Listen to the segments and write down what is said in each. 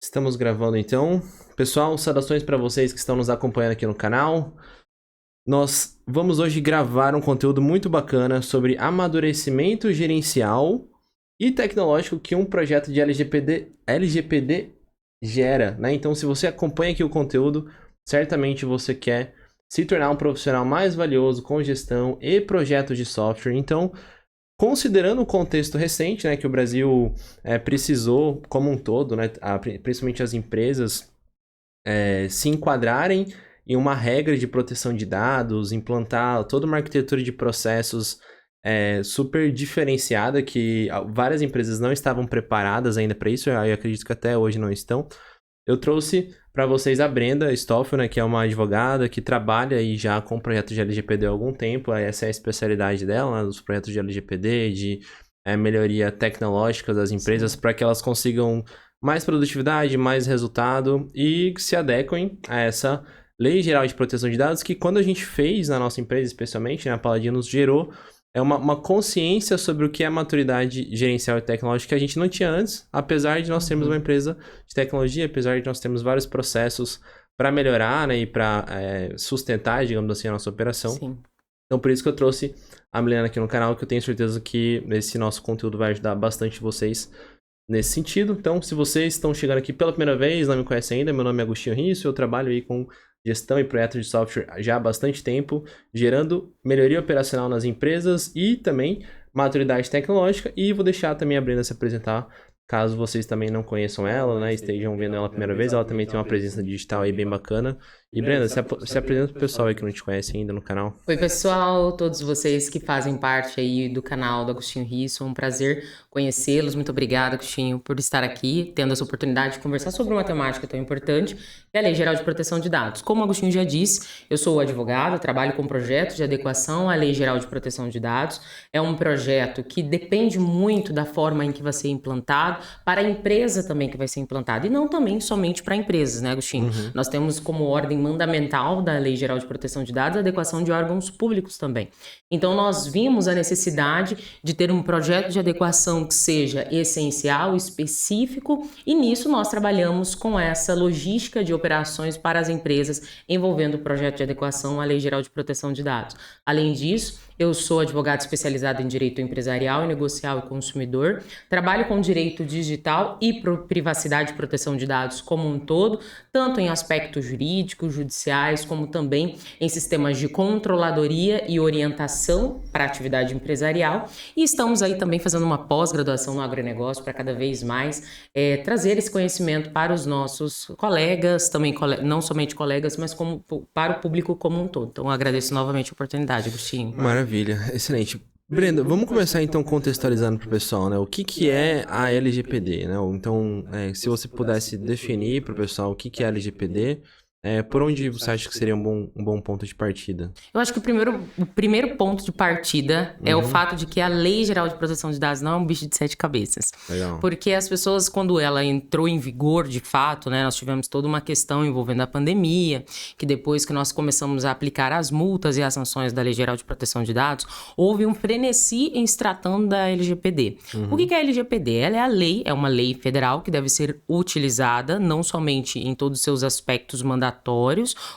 Estamos gravando então. Pessoal, saudações para vocês que estão nos acompanhando aqui no canal. Nós vamos hoje gravar um conteúdo muito bacana sobre amadurecimento gerencial e tecnológico que um projeto de LGPD gera, né? Então, se você acompanha aqui o conteúdo, certamente você quer se tornar um profissional mais valioso com gestão e projetos de software. Então, considerando o contexto recente, né, que o Brasil precisou como um todo, né, principalmente as empresas, se enquadrarem em uma regra de proteção de dados, implantar toda uma arquitetura de processos super diferenciada, que várias empresas não estavam preparadas ainda para isso, eu acredito que até hoje não estão. Eu trouxe para vocês a Brenda Stoffel, né, que é uma advogada que trabalha aí já com projetos de LGPD há algum tempo. Essa é a especialidade dela, né, dos projetos de LGPD, de melhoria tecnológica das empresas, para que elas consigam mais produtividade, mais resultado e se adequem a essa Lei Geral de Proteção de Dados, que quando a gente fez na nossa empresa, especialmente, né, a Paladinos gerou uma consciência sobre o que é maturidade gerencial e tecnológica que a gente não tinha antes, apesar de nós termos uma empresa de tecnologia, apesar de nós termos vários processos para melhorar, né, e para sustentar, digamos assim, a nossa operação. Sim. Então, por isso que eu trouxe a Milena aqui no canal, que eu tenho certeza que esse nosso conteúdo vai ajudar bastante vocês nesse sentido. Então, se vocês estão chegando aqui pela primeira vez, não me conhecem ainda, meu nome é Agostinho Risso, eu trabalho aí com gestão e projetos de software já há bastante tempo, gerando melhoria operacional nas empresas e também maturidade tecnológica. E vou deixar também a Brenda se apresentar, caso vocês também não conheçam ela, né, estejam vendo ela a primeira vez. Ela também tem uma presença digital aí bem bacana. E Brenda, se apresenta pro pessoal aí que não te conhece ainda no canal. Oi, pessoal, todos vocês que fazem parte aí do canal do Agostinho Risso, é um prazer conhecê-los. Muito obrigada, Agostinho, por estar aqui, tendo essa oportunidade de conversar sobre uma temática tão importante, que é a Lei Geral de Proteção de Dados. Como o Agostinho já disse, eu sou advogado, trabalho com projetos de adequação à Lei Geral de Proteção de Dados. É um projeto que depende muito da forma em que vai ser implantado, para a empresa também que vai ser implantado, e não também somente para empresas, né, Agostinho? Nós temos como ordem mandamental da Lei Geral de Proteção de Dados a adequação de órgãos públicos também. Então, nós vimos a necessidade de ter um projeto de adequação que seja essencial, específico, e nisso nós trabalhamos com essa logística de operações para as empresas envolvendo o projeto de adequação à Lei Geral de Proteção de Dados. Além disso, eu sou advogado especializado em direito empresarial e negocial e consumidor, trabalho com direito digital e privacidade e proteção de dados como um todo, tanto em aspectos jurídicos, judiciais, como também em sistemas de controladoria e orientação para a atividade empresarial. E estamos aí também fazendo uma pós-graduação no agronegócio para cada vez mais trazer esse conhecimento para os nossos colegas, também não somente colegas, mas como para o público como um todo. Então, eu agradeço novamente a oportunidade, Agostinho. Maravilha, excelente. Brenda, vamos começar então contextualizando para o pessoal, né? O que é a LGPD, né? Então, se você pudesse definir para o pessoal o que é a LGPD, por onde você acha que seria um bom ponto de partida? Eu acho que o primeiro ponto de partida é o fato de que a Lei Geral de Proteção de Dados não é um bicho de 7 cabeças. Legal. Porque as pessoas, quando ela entrou em vigor, de fato, né, nós tivemos toda uma questão envolvendo a pandemia, que depois que nós começamos a aplicar as multas e as sanções da Lei Geral de Proteção de Dados, houve um frenesi em se tratando da LGPD. O que é a LGPD? Ela é uma lei federal que deve ser utilizada não somente em todos os seus aspectos mandatórios,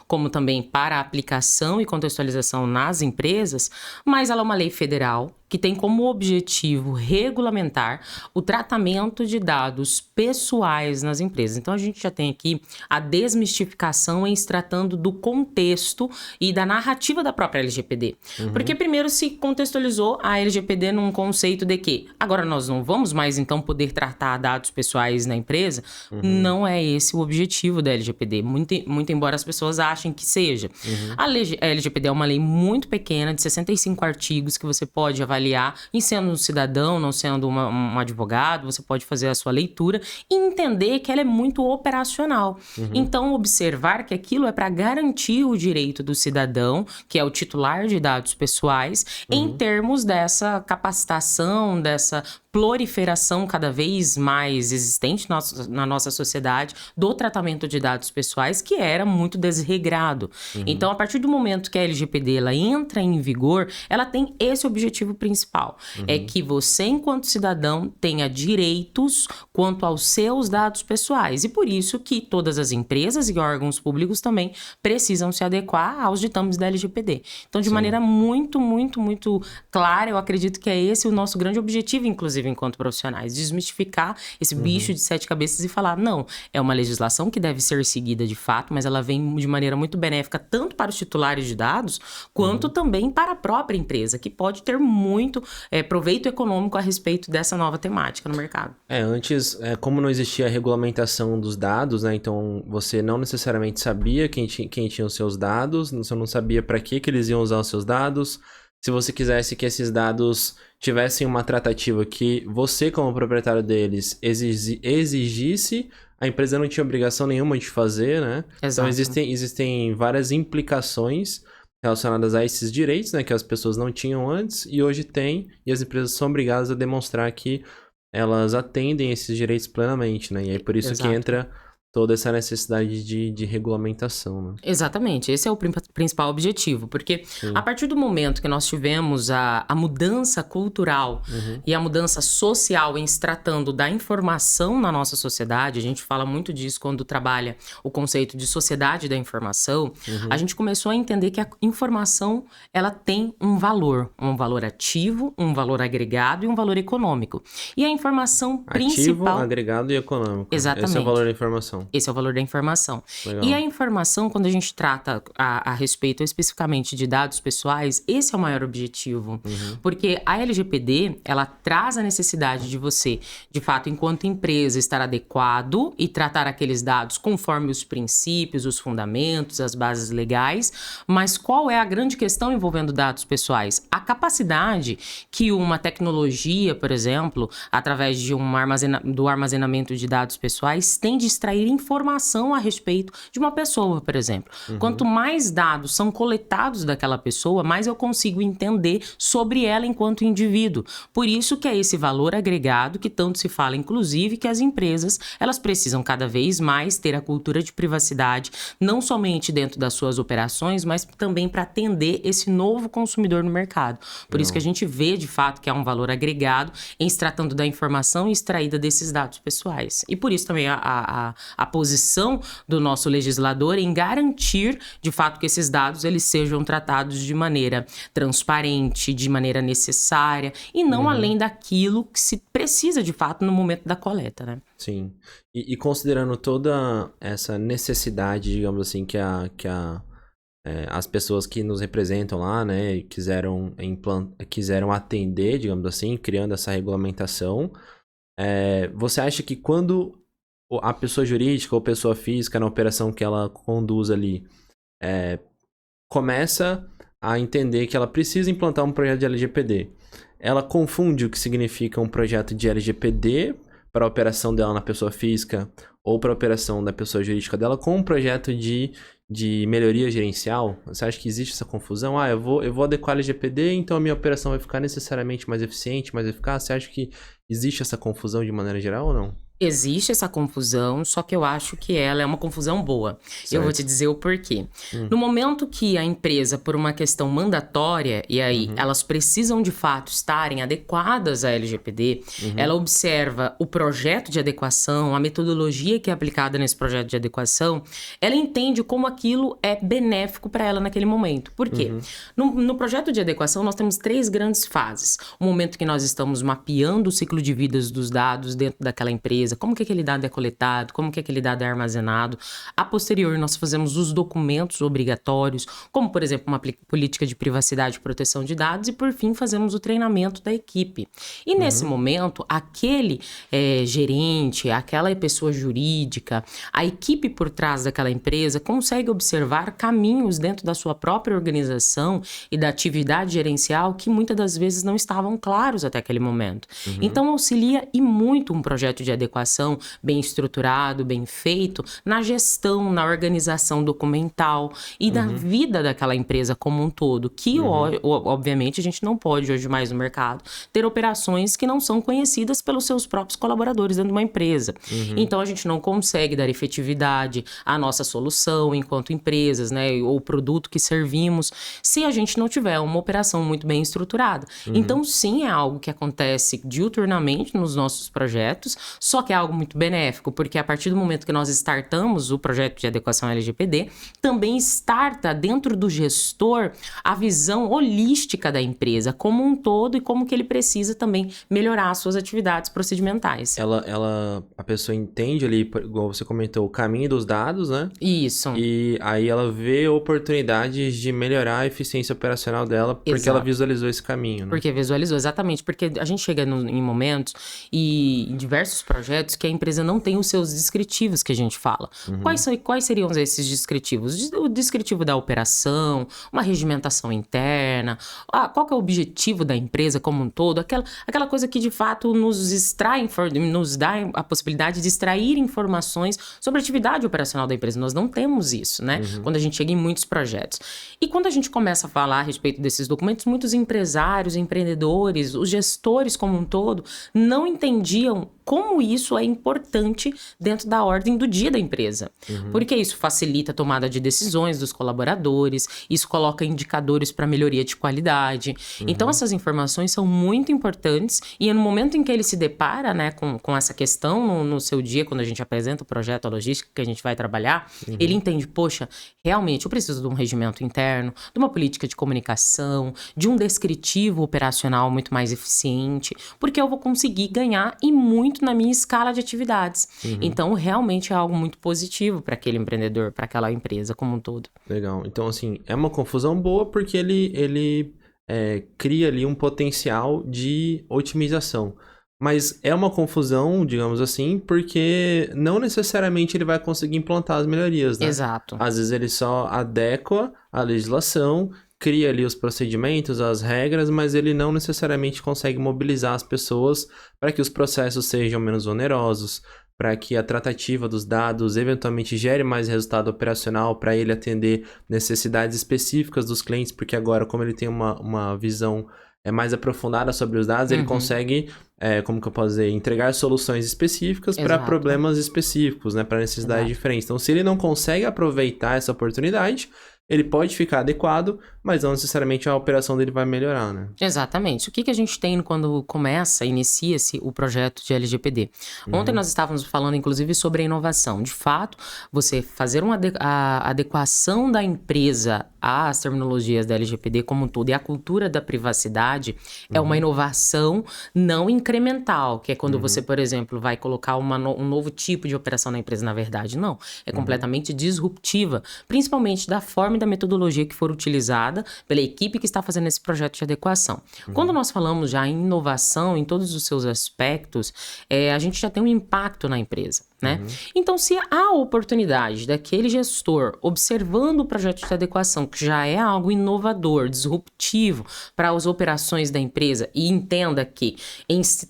como também para a aplicação e contextualização nas empresas, mas ela é uma lei federal que tem como objetivo regulamentar o tratamento de dados pessoais nas empresas. Então, a gente já tem aqui a desmistificação em se tratando do contexto e da narrativa da própria LGPD. Porque primeiro se contextualizou a LGPD num conceito de que agora nós não vamos mais, então, poder tratar dados pessoais na empresa. Não é esse o objetivo da LGPD, muito embora as pessoas achem que seja. A LGPD é uma lei muito pequena, de 65 artigos, que você pode avaliar em sendo um cidadão, não sendo um advogado, você pode fazer a sua leitura e entender que ela é muito operacional. Então, observar que aquilo é para garantir o direito do cidadão, que é o titular de dados pessoais, em termos dessa capacitação, dessa proliferação cada vez mais existente na nossa sociedade do tratamento de dados pessoais, que era muito desregrado. Então, a partir do momento que a LGPD ela entra em vigor, ela tem esse objetivo principal. É que você, enquanto cidadão, tenha direitos quanto aos seus dados pessoais. E por isso que todas as empresas e órgãos públicos também precisam se adequar aos ditames da LGPD. Então, de maneira muito, muito, muito clara, eu acredito que é esse o nosso grande objetivo, inclusive, enquanto profissionais. Desmistificar esse bicho de 7 cabeças e falar, não, é uma legislação que deve ser seguida de fato, mas ela vem de maneira muito benéfica tanto para os titulares de dados, quanto também para a própria empresa, que pode ter muito proveito econômico a respeito dessa nova temática no mercado. Antes, como não existia a regulamentação dos dados, né? Então, você não necessariamente sabia quem tinha os seus dados, você não sabia para que eles iam usar os seus dados. Se você quisesse que esses dados tivessem uma tratativa que você, como proprietário deles, exigisse, a empresa não tinha obrigação nenhuma de fazer, né? Exato. Então, existem várias implicações relacionadas a esses direitos, né? Que as pessoas não tinham antes e hoje têm, e as empresas são obrigadas a demonstrar que elas atendem esses direitos plenamente, né? E aí por isso que entra toda essa necessidade de regulamentação, né? Exatamente, esse é o principal objetivo, porque a partir do momento que nós tivemos a mudança cultural e a mudança social em se tratando da informação na nossa sociedade, a gente fala muito disso quando trabalha o conceito de sociedade da informação, a gente começou a entender que a informação, ela tem um valor ativo, um valor agregado e um valor econômico. E a informação principal... Ativo, agregado e econômico. Exatamente. Esse é o valor da informação. Esse é o valor da informação. Legal. E a informação, quando a gente trata a respeito especificamente de dados pessoais, esse é o maior objetivo. Porque a LGPD, ela traz a necessidade de você, de fato, enquanto empresa, estar adequado e tratar aqueles dados conforme os princípios, os fundamentos, as bases legais. Mas qual é a grande questão envolvendo dados pessoais? A capacidade que uma tecnologia, por exemplo, através de do armazenamento de dados pessoais, tem de extrair informação a respeito de uma pessoa, por exemplo. Quanto mais dados são coletados daquela pessoa, mais eu consigo entender sobre ela enquanto indivíduo. Por isso que é esse valor agregado que tanto se fala, inclusive, que as empresas, elas precisam cada vez mais ter a cultura de privacidade, não somente dentro das suas operações, mas também para atender esse novo consumidor no mercado. Por isso que a gente vê, de fato, que há um valor agregado em se tratando da informação extraída desses dados pessoais. E por isso também a posição do nosso legislador em garantir, de fato, que esses dados eles sejam tratados de maneira transparente, de maneira necessária e não além daquilo que se precisa, de fato, no momento da coleta, né? Sim. E considerando toda essa necessidade, digamos assim, que as pessoas que nos representam lá, né, quiseram atender, digamos assim, criando essa regulamentação, você acha que quando a pessoa jurídica ou pessoa física na operação que ela conduz ali começa a entender que ela precisa implantar um projeto de LGPD, ela confunde o que significa um projeto de LGPD para a operação dela na pessoa física ou para a operação da pessoa jurídica dela com um projeto de melhoria gerencial? Você acha que existe essa confusão? Eu vou adequar a LGPD, então a minha operação vai ficar necessariamente mais eficiente, mais eficaz? Você acha que existe essa confusão de maneira geral ou não? Existe essa confusão, só que eu acho que ela é uma confusão boa. Certo. Eu vou te dizer o porquê. No momento que a empresa, por uma questão mandatória, e aí elas precisam de fato estarem adequadas à LGPD, ela observa o projeto de adequação, a metodologia que é aplicada nesse projeto de adequação, ela entende como aquilo é benéfico para ela naquele momento. Por quê? No projeto de adequação, nós temos 3 grandes fases. O momento que nós estamos mapeando o ciclo de vida dos dados dentro daquela empresa, como que aquele dado é coletado, como que aquele dado é armazenado. A posterior, nós fazemos os documentos obrigatórios, como, por exemplo, uma política de privacidade e proteção de dados, e, por fim, fazemos o treinamento da equipe. E, nesse momento, aquele gerente, aquela pessoa jurídica, a equipe por trás daquela empresa consegue observar caminhos dentro da sua própria organização e da atividade gerencial que, muitas das vezes, não estavam claros até aquele momento. Então, auxilia e muito um projeto de adequação adequação bem estruturado, bem feito, na gestão, na organização documental e da vida daquela empresa como um todo, que obviamente a gente não pode hoje mais no mercado ter operações que não são conhecidas pelos seus próprios colaboradores dentro de uma empresa. Então a gente não consegue dar efetividade à nossa solução enquanto empresas, né, ou produto que servimos, se a gente não tiver uma operação muito bem estruturada. Então sim, é algo que acontece diuturnamente nos nossos projetos, só que é algo muito benéfico, porque a partir do momento que nós startamos o projeto de adequação LGPD, também starta dentro do gestor a visão holística da empresa como um todo e como que ele precisa também melhorar as suas atividades procedimentais. A pessoa entende ali, igual você comentou, o caminho dos dados, né? Isso. E aí ela vê oportunidades de melhorar a eficiência operacional dela, porque ela visualizou esse caminho, né? Porque visualizou, exatamente. Porque a gente chega em momentos e em diversos projetos que a empresa não tem os seus descritivos que a gente fala. Quais seriam esses descritivos? O descritivo da operação, uma regimentação interna, qual que é o objetivo da empresa como um todo, aquela coisa que de fato nos dá a possibilidade de extrair informações sobre a atividade operacional da empresa. Nós não temos isso, né? Quando a gente chega em muitos projetos. E quando a gente começa a falar a respeito desses documentos, muitos empresários, empreendedores, os gestores como um todo, não entendiam como isso é importante dentro da ordem do dia da empresa. Porque isso facilita a tomada de decisões dos colaboradores, isso coloca indicadores para melhoria de qualidade. Então, essas informações são muito importantes e no momento em que ele se depara, né, com essa questão no seu dia, quando a gente apresenta o projeto, a logística que a gente vai trabalhar, ele entende, poxa, realmente eu preciso de um regimento interno, de uma política de comunicação, de um descritivo operacional muito mais eficiente, porque eu vou conseguir ganhar e muito na minha escala de atividades. Então, realmente é algo muito positivo para aquele empreendedor, para aquela empresa como um todo. Legal. Então, assim, é uma confusão boa porque ele cria ali um potencial de otimização. Mas é uma confusão, digamos assim, porque não necessariamente ele vai conseguir implantar as melhorias, né? Exato. Às vezes ele só adequa a legislação, cria ali os procedimentos, as regras, mas ele não necessariamente consegue mobilizar as pessoas para que os processos sejam menos onerosos, para que a tratativa dos dados eventualmente gere mais resultado operacional para ele atender necessidades específicas dos clientes, porque agora, como ele tem uma visão mais aprofundada sobre os dados, ele consegue, como que eu posso dizer, entregar soluções específicas para problemas específicos, né, para necessidades diferentes. Então, se ele não consegue aproveitar essa oportunidade, ele pode ficar adequado, mas não necessariamente a operação dele vai melhorar, né? Exatamente. O que a gente tem quando inicia-se o projeto de LGPD? Ontem nós estávamos falando, inclusive, sobre a inovação. De fato, você fazer a adequação da empresa às terminologias da LGPD como um todo e à cultura da privacidade é uma inovação não incremental, que é quando você, por exemplo, vai colocar um novo tipo de operação na empresa. Na verdade, não. É completamente disruptiva, principalmente da forma e da metodologia que for utilizada pela equipe que está fazendo esse projeto de adequação. Quando nós falamos já em inovação, em todos os seus aspectos, a gente já tem um impacto na empresa, né? Então, se há oportunidade daquele gestor, observando o projeto de adequação, que já é algo inovador, disruptivo para as operações da empresa, e entenda que em se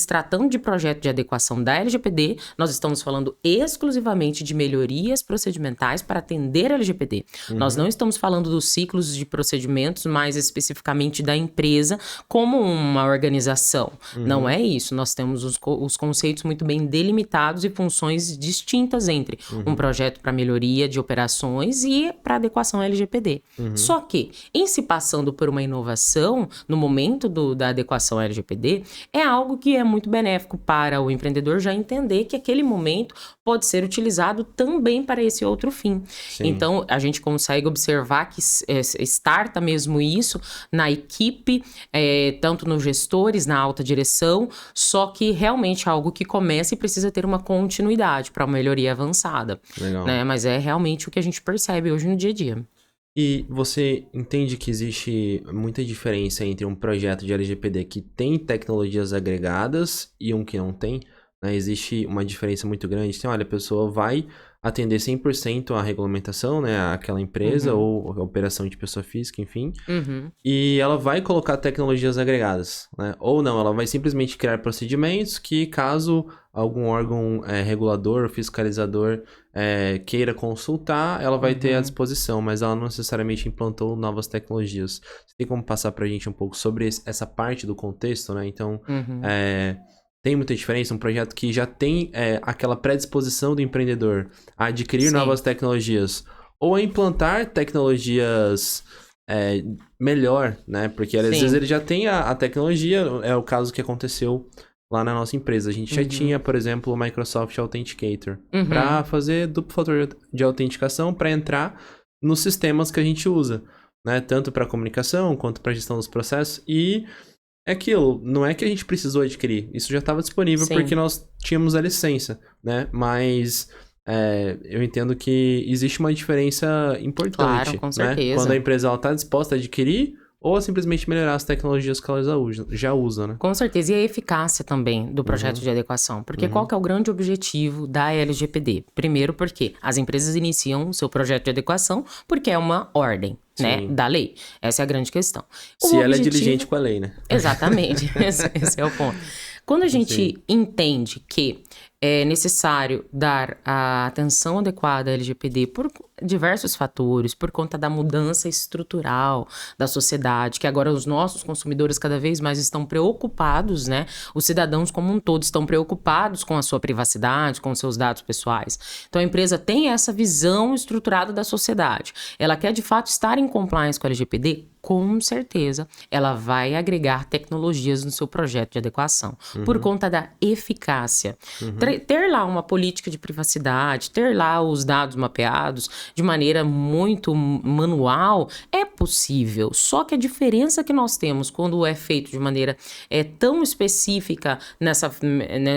tratando de projeto de adequação da LGPD, nós estamos falando exclusivamente de melhorias procedimentais para atender a LGPD. Nós não estamos falando dos ciclos de procedimentos, mais especificamente da empresa como uma organização. Não é isso. Nós temos os conceitos muito bem delimitados e funções distintas entre um projeto para melhoria de operações e para adequação LGPD. Só que, em se passando por uma inovação, no momento da adequação LGPD, é algo que é muito benéfico para o empreendedor já entender que aquele momento pode ser utilizado também para esse outro fim. Sim. Então, a gente consegue observar que starta mesmo isso na equipe, tanto nos gestores, na alta direção, só que realmente é algo que começa e precisa ter uma continuidade para uma melhoria avançada. Legal. Né? Mas é realmente o que a gente percebe hoje no dia a dia. E você entende que existe muita diferença entre um projeto de LGPD que tem tecnologias agregadas e um que não tem? Né? Existe uma diferença muito grande. Então, olha, a pessoa vai atender 100% a regulamentação, né, aquela empresa ou a operação de pessoa física, enfim, e ela vai colocar tecnologias agregadas, né, ou não, ela vai simplesmente criar procedimentos que caso algum órgão regulador, fiscalizador queira consultar, ela vai ter à disposição, mas ela não necessariamente implantou novas tecnologias. Você tem como passar pra gente um pouco sobre essa parte do contexto, né? Então, tem muita diferença, um projeto que já tem aquela predisposição do empreendedor a adquirir novas tecnologias ou a implantar tecnologias melhor, né? Porque às vezes ele já tem a tecnologia, é o caso que aconteceu lá na nossa empresa. A gente já tinha, por exemplo, o Microsoft Authenticator para fazer duplo fator de autenticação para entrar nos sistemas que a gente usa, né? Tanto para comunicação quanto para gestão dos processos. E é aquilo, não é que a gente precisou adquirir, isso já estava disponível porque nós tínhamos a licença, né? Mas eu entendo que existe uma diferença importante, Claro, com né? certeza. Quando a empresa está disposta a adquirir ou simplesmente melhorar as tecnologias que ela já usa, né? Com certeza. E a eficácia também do projeto de adequação. Porque qual que é o grande objetivo da LGPD? Primeiro porque as empresas iniciam o seu projeto de adequação porque é uma ordem, né, da lei. Essa é a grande questão. Se ela é diligente com a lei, né? Exatamente. Esse é o ponto. Quando a gente entende que é necessário dar a atenção adequada à LGPD por diversos fatores, por conta da mudança estrutural da sociedade, que agora os nossos consumidores cada vez mais estão preocupados, né? Os cidadãos como um todo estão preocupados com a sua privacidade, com os seus dados pessoais. Então a empresa tem essa visão estruturada da sociedade. Ela quer de fato estar em compliance com a LGPD? Com certeza, ela vai agregar tecnologias no seu projeto de adequação, por conta da eficácia. Ter lá uma política de privacidade, ter lá os dados mapeados de maneira muito manual é possível. Só que a diferença que nós temos quando é feito de maneira tão específica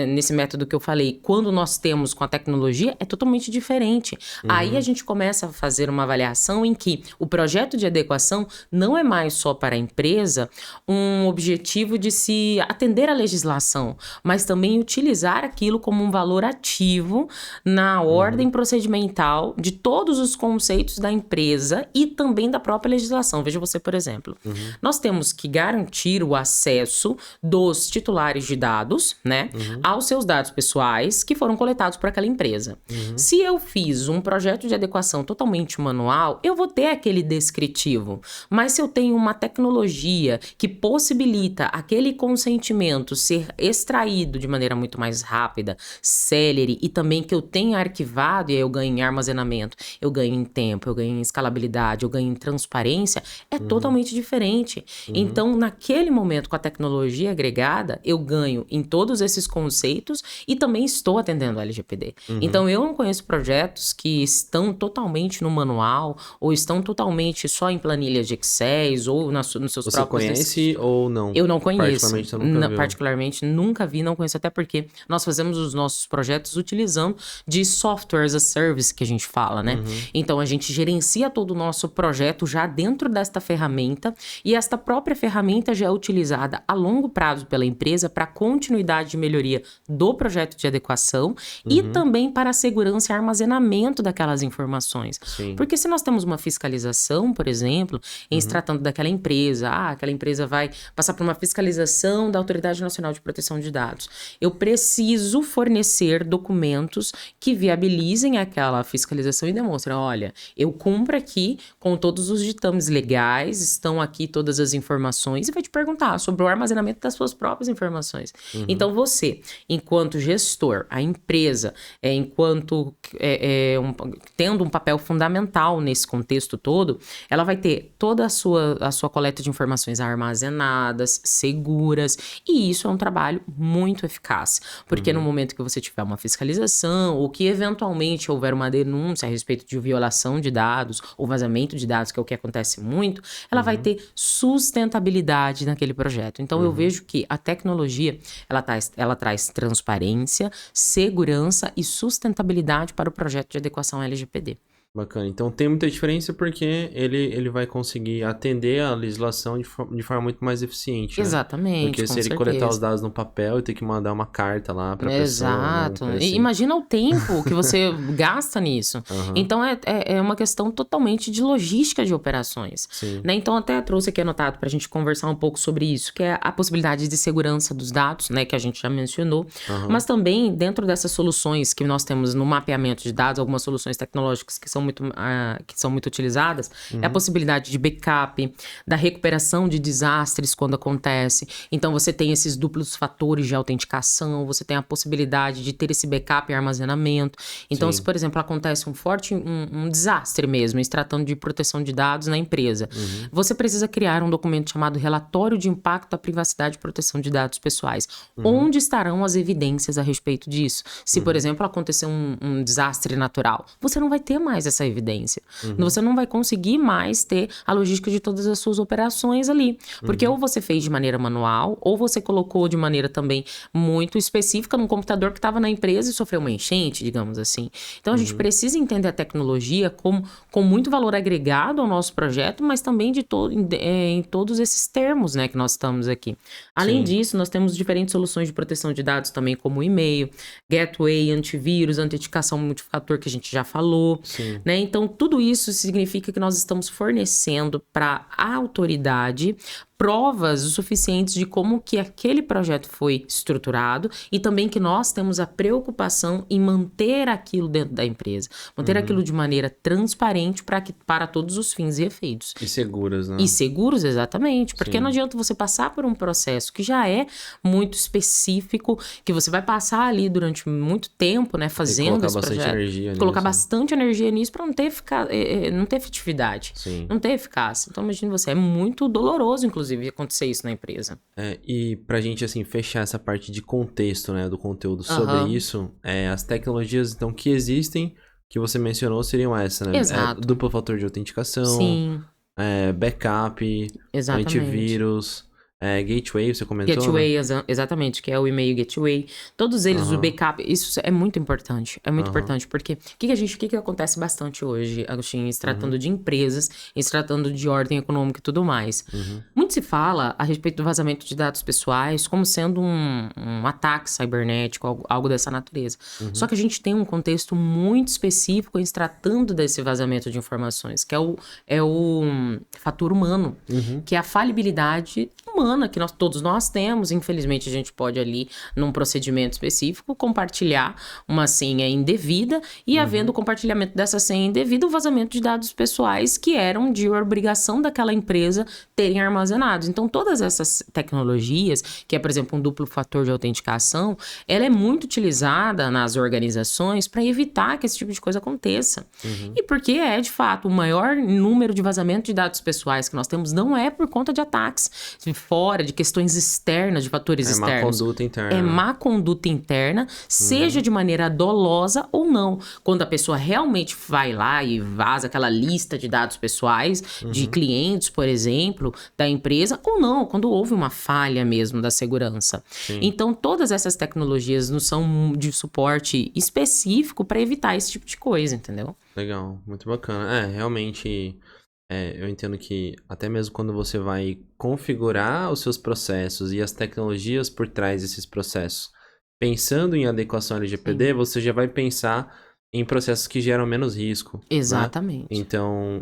nesse método que eu falei, quando nós temos com a tecnologia, é totalmente diferente. Aí a gente começa a fazer uma avaliação em que o projeto de adequação não é mais só para a empresa um objetivo de se atender à legislação, mas também utilizar aquilo como um valor ativo na ordem procedimental de todos os conceitos da empresa e também da própria legislação. Veja você, por exemplo, nós temos que garantir o acesso dos titulares de dados, né, aos seus dados pessoais que foram coletados por aquela empresa. Se eu fiz um projeto de adequação totalmente manual, eu vou ter aquele descritivo, mas se eu tenho uma tecnologia que possibilita aquele consentimento ser extraído de maneira muito mais rápida, célere, e também que eu tenha arquivado, e aí eu ganho em armazenamento, eu ganho em tempo, eu ganho em escalabilidade, eu ganho em transparência, é totalmente diferente. Então, naquele momento, com a tecnologia agregada, eu ganho em todos esses conceitos e também estou atendendo a LGPD. Então, eu não conheço projetos que estão totalmente no manual ou estão totalmente só em planilhas de Excel ou nos seus Você próprios... conhece ou não? Eu não conheço. Particularmente, você nunca viu? Particularmente, nunca vi, não conheço, até porque nós fazemos os nossos projetos utilizando de software as a service, que a gente fala, né? Então, a gente gerencia todo o nosso projeto já dentro desta ferramenta, e esta própria ferramenta já é utilizada a longo prazo pela empresa para continuidade de melhoria do projeto de adequação e também para a segurança e armazenamento daquelas informações. Sim. Porque se nós temos uma fiscalização, por exemplo, em se tratando daquela empresa, aquela empresa vai passar por uma fiscalização da Autoridade Nacional de Proteção de Dados. Eu preciso fornecer documentos que viabilizem aquela fiscalização e demonstrem, olha, eu cumpro aqui com todos os ditames legais, estão aqui todas as informações, e vai te perguntar sobre o armazenamento das suas próprias informações. Então você, enquanto gestor, a empresa, enquanto tendo um papel fundamental nesse contexto todo, ela vai ter toda a sua coleta de informações armazenadas, seguras, e isso é um trabalho muito eficaz, porque no momento que você tiver uma fiscalização ou que eventualmente houver uma denúncia a respeito de violação de dados ou vazamento de dados, que é o que acontece muito, ela vai ter sustentabilidade naquele projeto. Então eu vejo que a tecnologia, ela traz transparência, segurança e sustentabilidade para o projeto de adequação LGPD. Bacana. Então tem muita diferença porque ele vai conseguir atender a legislação de forma muito mais eficiente, né? Exatamente, Porque com se ele coletar os certeza. dados no papel e ter que mandar uma carta lá pra pessoa, né? Alguma Exato. coisa E assim. imagina o tempo que você gasta nisso. Aham. Então, é uma questão totalmente de logística de operações. Sim. Né? Então, até trouxe aqui anotado para a gente conversar um pouco sobre isso, que é a possibilidade de segurança dos dados, né, que a gente já mencionou. Aham. Mas também, dentro dessas soluções que nós temos no mapeamento de dados, algumas soluções tecnológicas que são muito utilizadas, é a possibilidade de backup, da recuperação de desastres quando acontece. Então, você tem esses duplos fatores de autenticação, você tem a possibilidade de ter esse backup e armazenamento. Então, Sim. se, por exemplo, acontece um desastre mesmo, se tratando de proteção de dados na empresa, você precisa criar um documento chamado Relatório de Impacto à Privacidade e Proteção de Dados Pessoais. Onde estarão as evidências a respeito disso? Se, por exemplo, acontecer um desastre natural, você não vai ter mais essa evidência. Você não vai conseguir mais ter a logística de todas as suas operações ali. Porque ou você fez de maneira manual, ou você colocou de maneira também muito específica num computador que estava na empresa e sofreu uma enchente, digamos assim. Então, a gente precisa entender a tecnologia com muito valor agregado ao nosso projeto, mas também em todos esses termos, né, que nós estamos aqui. Além Sim. disso, nós temos diferentes soluções de proteção de dados também, como e-mail, gateway, antivírus, autenticação multifator, que a gente já falou. Sim. Né? Então, tudo isso significa que nós estamos fornecendo para a autoridade provas o suficientes de como que aquele projeto foi estruturado e também que nós temos a preocupação em manter aquilo dentro da empresa, manter aquilo de maneira transparente para todos os fins e efeitos. E seguras, né? E seguros, exatamente, porque Sim. não adianta você passar por um processo que já é muito específico, que você vai passar ali durante muito tempo, né, fazendo esse bastante projeto. energia Colocar nisso, né? bastante energia nisso para não ter efetividade, Sim. não ter eficácia. Então, imagine você, é muito doloroso, inclusive, acontecer isso na empresa. E pra gente, assim, fechar essa parte de contexto, né, do conteúdo sobre Aham. isso, as tecnologias, então, que existem, que você mencionou, seriam essa, né? Exato. Duplo fator de autenticação, Sim, backup, exatamente. antivírus, gateway, você comentou, né? Gateway, exatamente, que é o e-mail gateway. Todos eles, o Aham. backup, isso é muito importante. É muito Aham. importante, porque o que acontece bastante hoje, Agostinho, se tratando de empresas, se tratando de ordem econômica e tudo mais. Muito se fala a respeito do vazamento de dados pessoais como sendo um ataque cibernético, algo dessa natureza. Só que a gente tem um contexto muito específico em se tratando desse vazamento de informações, que é o fator humano, que é a falibilidade humana que todos nós temos. Infelizmente, a gente pode ali, num procedimento específico, compartilhar uma senha indevida e, havendo compartilhamento dessa senha indevida, o vazamento de dados pessoais que eram de obrigação daquela empresa terem armazenados. Então, todas essas tecnologias, que é, por exemplo, um duplo fator de autenticação, ela é muito utilizada nas organizações para evitar que esse tipo de coisa aconteça. E porque é, de fato, o maior número de vazamento de dados pessoais que nós temos não é por conta de ataques fora, de questões externas, de fatores externos. Má conduta interna. É má conduta interna, seja de maneira dolosa ou não. Quando a pessoa realmente vai lá e vaza aquela lista de dados pessoais de clientes, por exemplo, da empresa, ou não, quando houve uma falha mesmo da segurança. Então, todas essas tecnologias não são de suporte específico para evitar esse tipo de coisa, entendeu? Legal, muito bacana. Realmente, eu entendo que até mesmo quando você vai configurar os seus processos e as tecnologias por trás desses processos, pensando em adequação LGPD, você já vai pensar em processos que geram menos risco. né? Exatamente. Então,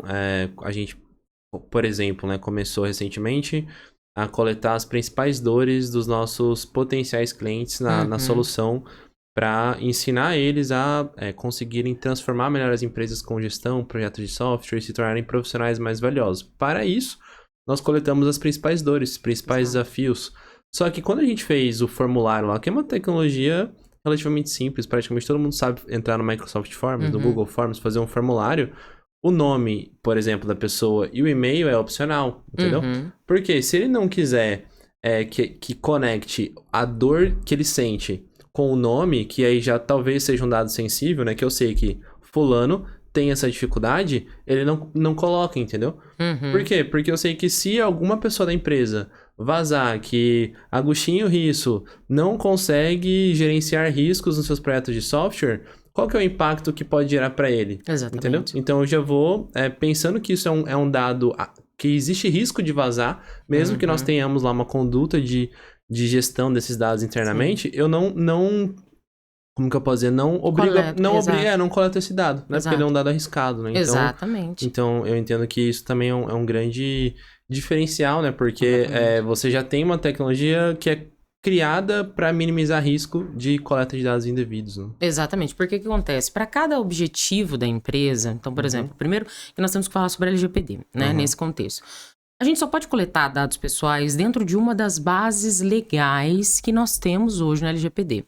a gente, por exemplo, né, começou recentemente a coletar as principais dores dos nossos potenciais clientes na solução, para ensinar eles a conseguirem transformar melhor as empresas com gestão, projetos de software e se tornarem profissionais mais valiosos. Para isso, nós coletamos as principais dores, os principais desafios. Só que quando a gente fez o formulário lá, que é uma tecnologia relativamente simples, praticamente todo mundo sabe entrar no Microsoft Forms, no Google Forms, fazer um formulário, o nome, por exemplo, da pessoa e o e-mail é opcional, entendeu? Porque se ele não quiser que conecte a dor que ele sente com o nome, que aí já talvez seja um dado sensível, né? Que eu sei que fulano tem essa dificuldade, ele não coloca, entendeu? Por quê? Porque eu sei que se alguma pessoa da empresa vazar que Agostinho Risso não consegue gerenciar riscos nos seus projetos de software, qual que é o impacto que pode gerar para ele? Exatamente. Entendeu? Então eu já vou pensando que isso é um dado que existe risco de vazar, mesmo que nós tenhamos lá uma conduta de gestão desses dados internamente, eu não como que eu posso dizer? Não coleta esse dado, né? Exato. Porque ele é um dado arriscado, né? Então, Exatamente. Então, eu entendo que isso também é um grande diferencial, né? Porque você já tem uma tecnologia que é criada para minimizar risco de coleta de dados indevidos, né? Exatamente. Porque o que acontece? Para cada objetivo da empresa, então, por exemplo, primeiro que nós temos que falar sobre a LGPD, né? Nesse contexto. A gente só pode coletar dados pessoais dentro de uma das bases legais que nós temos hoje no LGPD.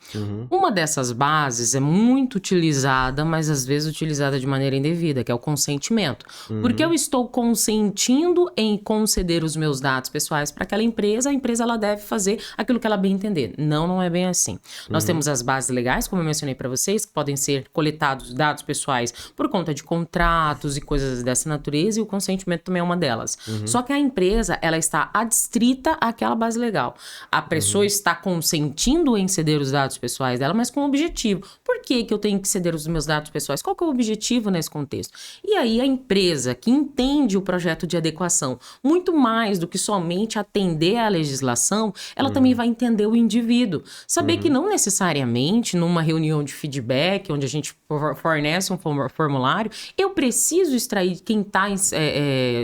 Uma dessas bases é muito utilizada, mas às vezes utilizada de maneira indevida, que é o consentimento. Porque eu estou consentindo em conceder os meus dados pessoais para aquela empresa, a empresa ela deve fazer aquilo que ela bem entender. Não é bem assim. Nós temos as bases legais, como eu mencionei para vocês, que podem ser coletados dados pessoais por conta de contratos e coisas dessa natureza, e o consentimento também é uma delas. Só que a empresa, ela está adstrita àquela base legal. A pessoa está consentindo em ceder os dados pessoais dela, mas com um objetivo. Por que eu tenho que ceder os meus dados pessoais? Qual que é o objetivo nesse contexto? E aí a empresa que entende o projeto de adequação muito mais do que somente atender à legislação, ela também vai entender o indivíduo. Saber que não necessariamente numa reunião de feedback, onde a gente fornece um formulário, eu preciso extrair quem está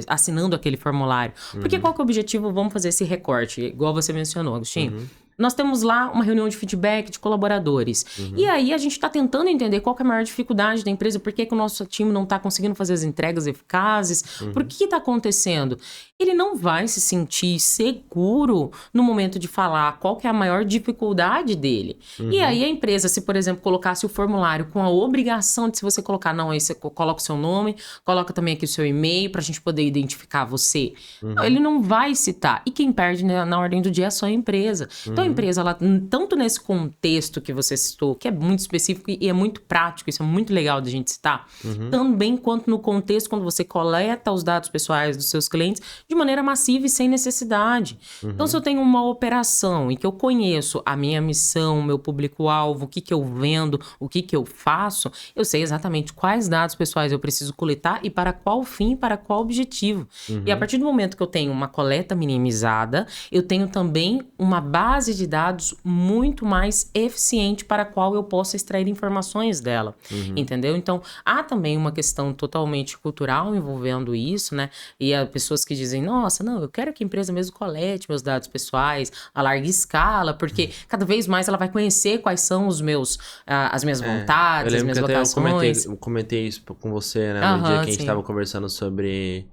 assinando aquele formulário. Porque qual que é o objetivo? Vamos fazer esse recorte, igual você mencionou, Agostinho. Nós temos lá uma reunião de feedback de colaboradores. E aí a gente está tentando entender qual que é a maior dificuldade da empresa, por que o nosso time não está conseguindo fazer as entregas eficazes, por que está acontecendo? Ele não vai se sentir seguro no momento de falar qual que é a maior dificuldade dele. E aí a empresa, se por exemplo colocasse o formulário com a obrigação de, se você colocar, não, aí você coloca o seu nome, coloca também aqui o seu e-mail para a gente poder identificar você. Não, ele não vai citar. E quem perde na ordem do dia é só a empresa. Então a empresa, ela, tanto nesse contexto que você citou, que é muito específico e é muito prático, isso é muito legal de a gente citar, também quanto no contexto quando você coleta os dados pessoais dos seus clientes de maneira massiva e sem necessidade. Então, se eu tenho uma operação em que eu conheço a minha missão, o meu público-alvo, o que eu vendo, o que eu faço, eu sei exatamente quais dados pessoais eu preciso coletar e para qual fim, para qual objetivo. E a partir do momento que eu tenho uma coleta minimizada, eu tenho também uma base de dados muito mais eficiente para a qual eu possa extrair informações dela, entendeu? Então, há também uma questão totalmente cultural envolvendo isso, né? E há pessoas que dizem, nossa, não, eu quero que a empresa mesmo colete meus dados pessoais a larga escala, porque cada vez mais ela vai conhecer quais são os meus, as minhas vontades, as minhas vocações. Eu comentei isso com você, né? No dia que a gente estava conversando sobre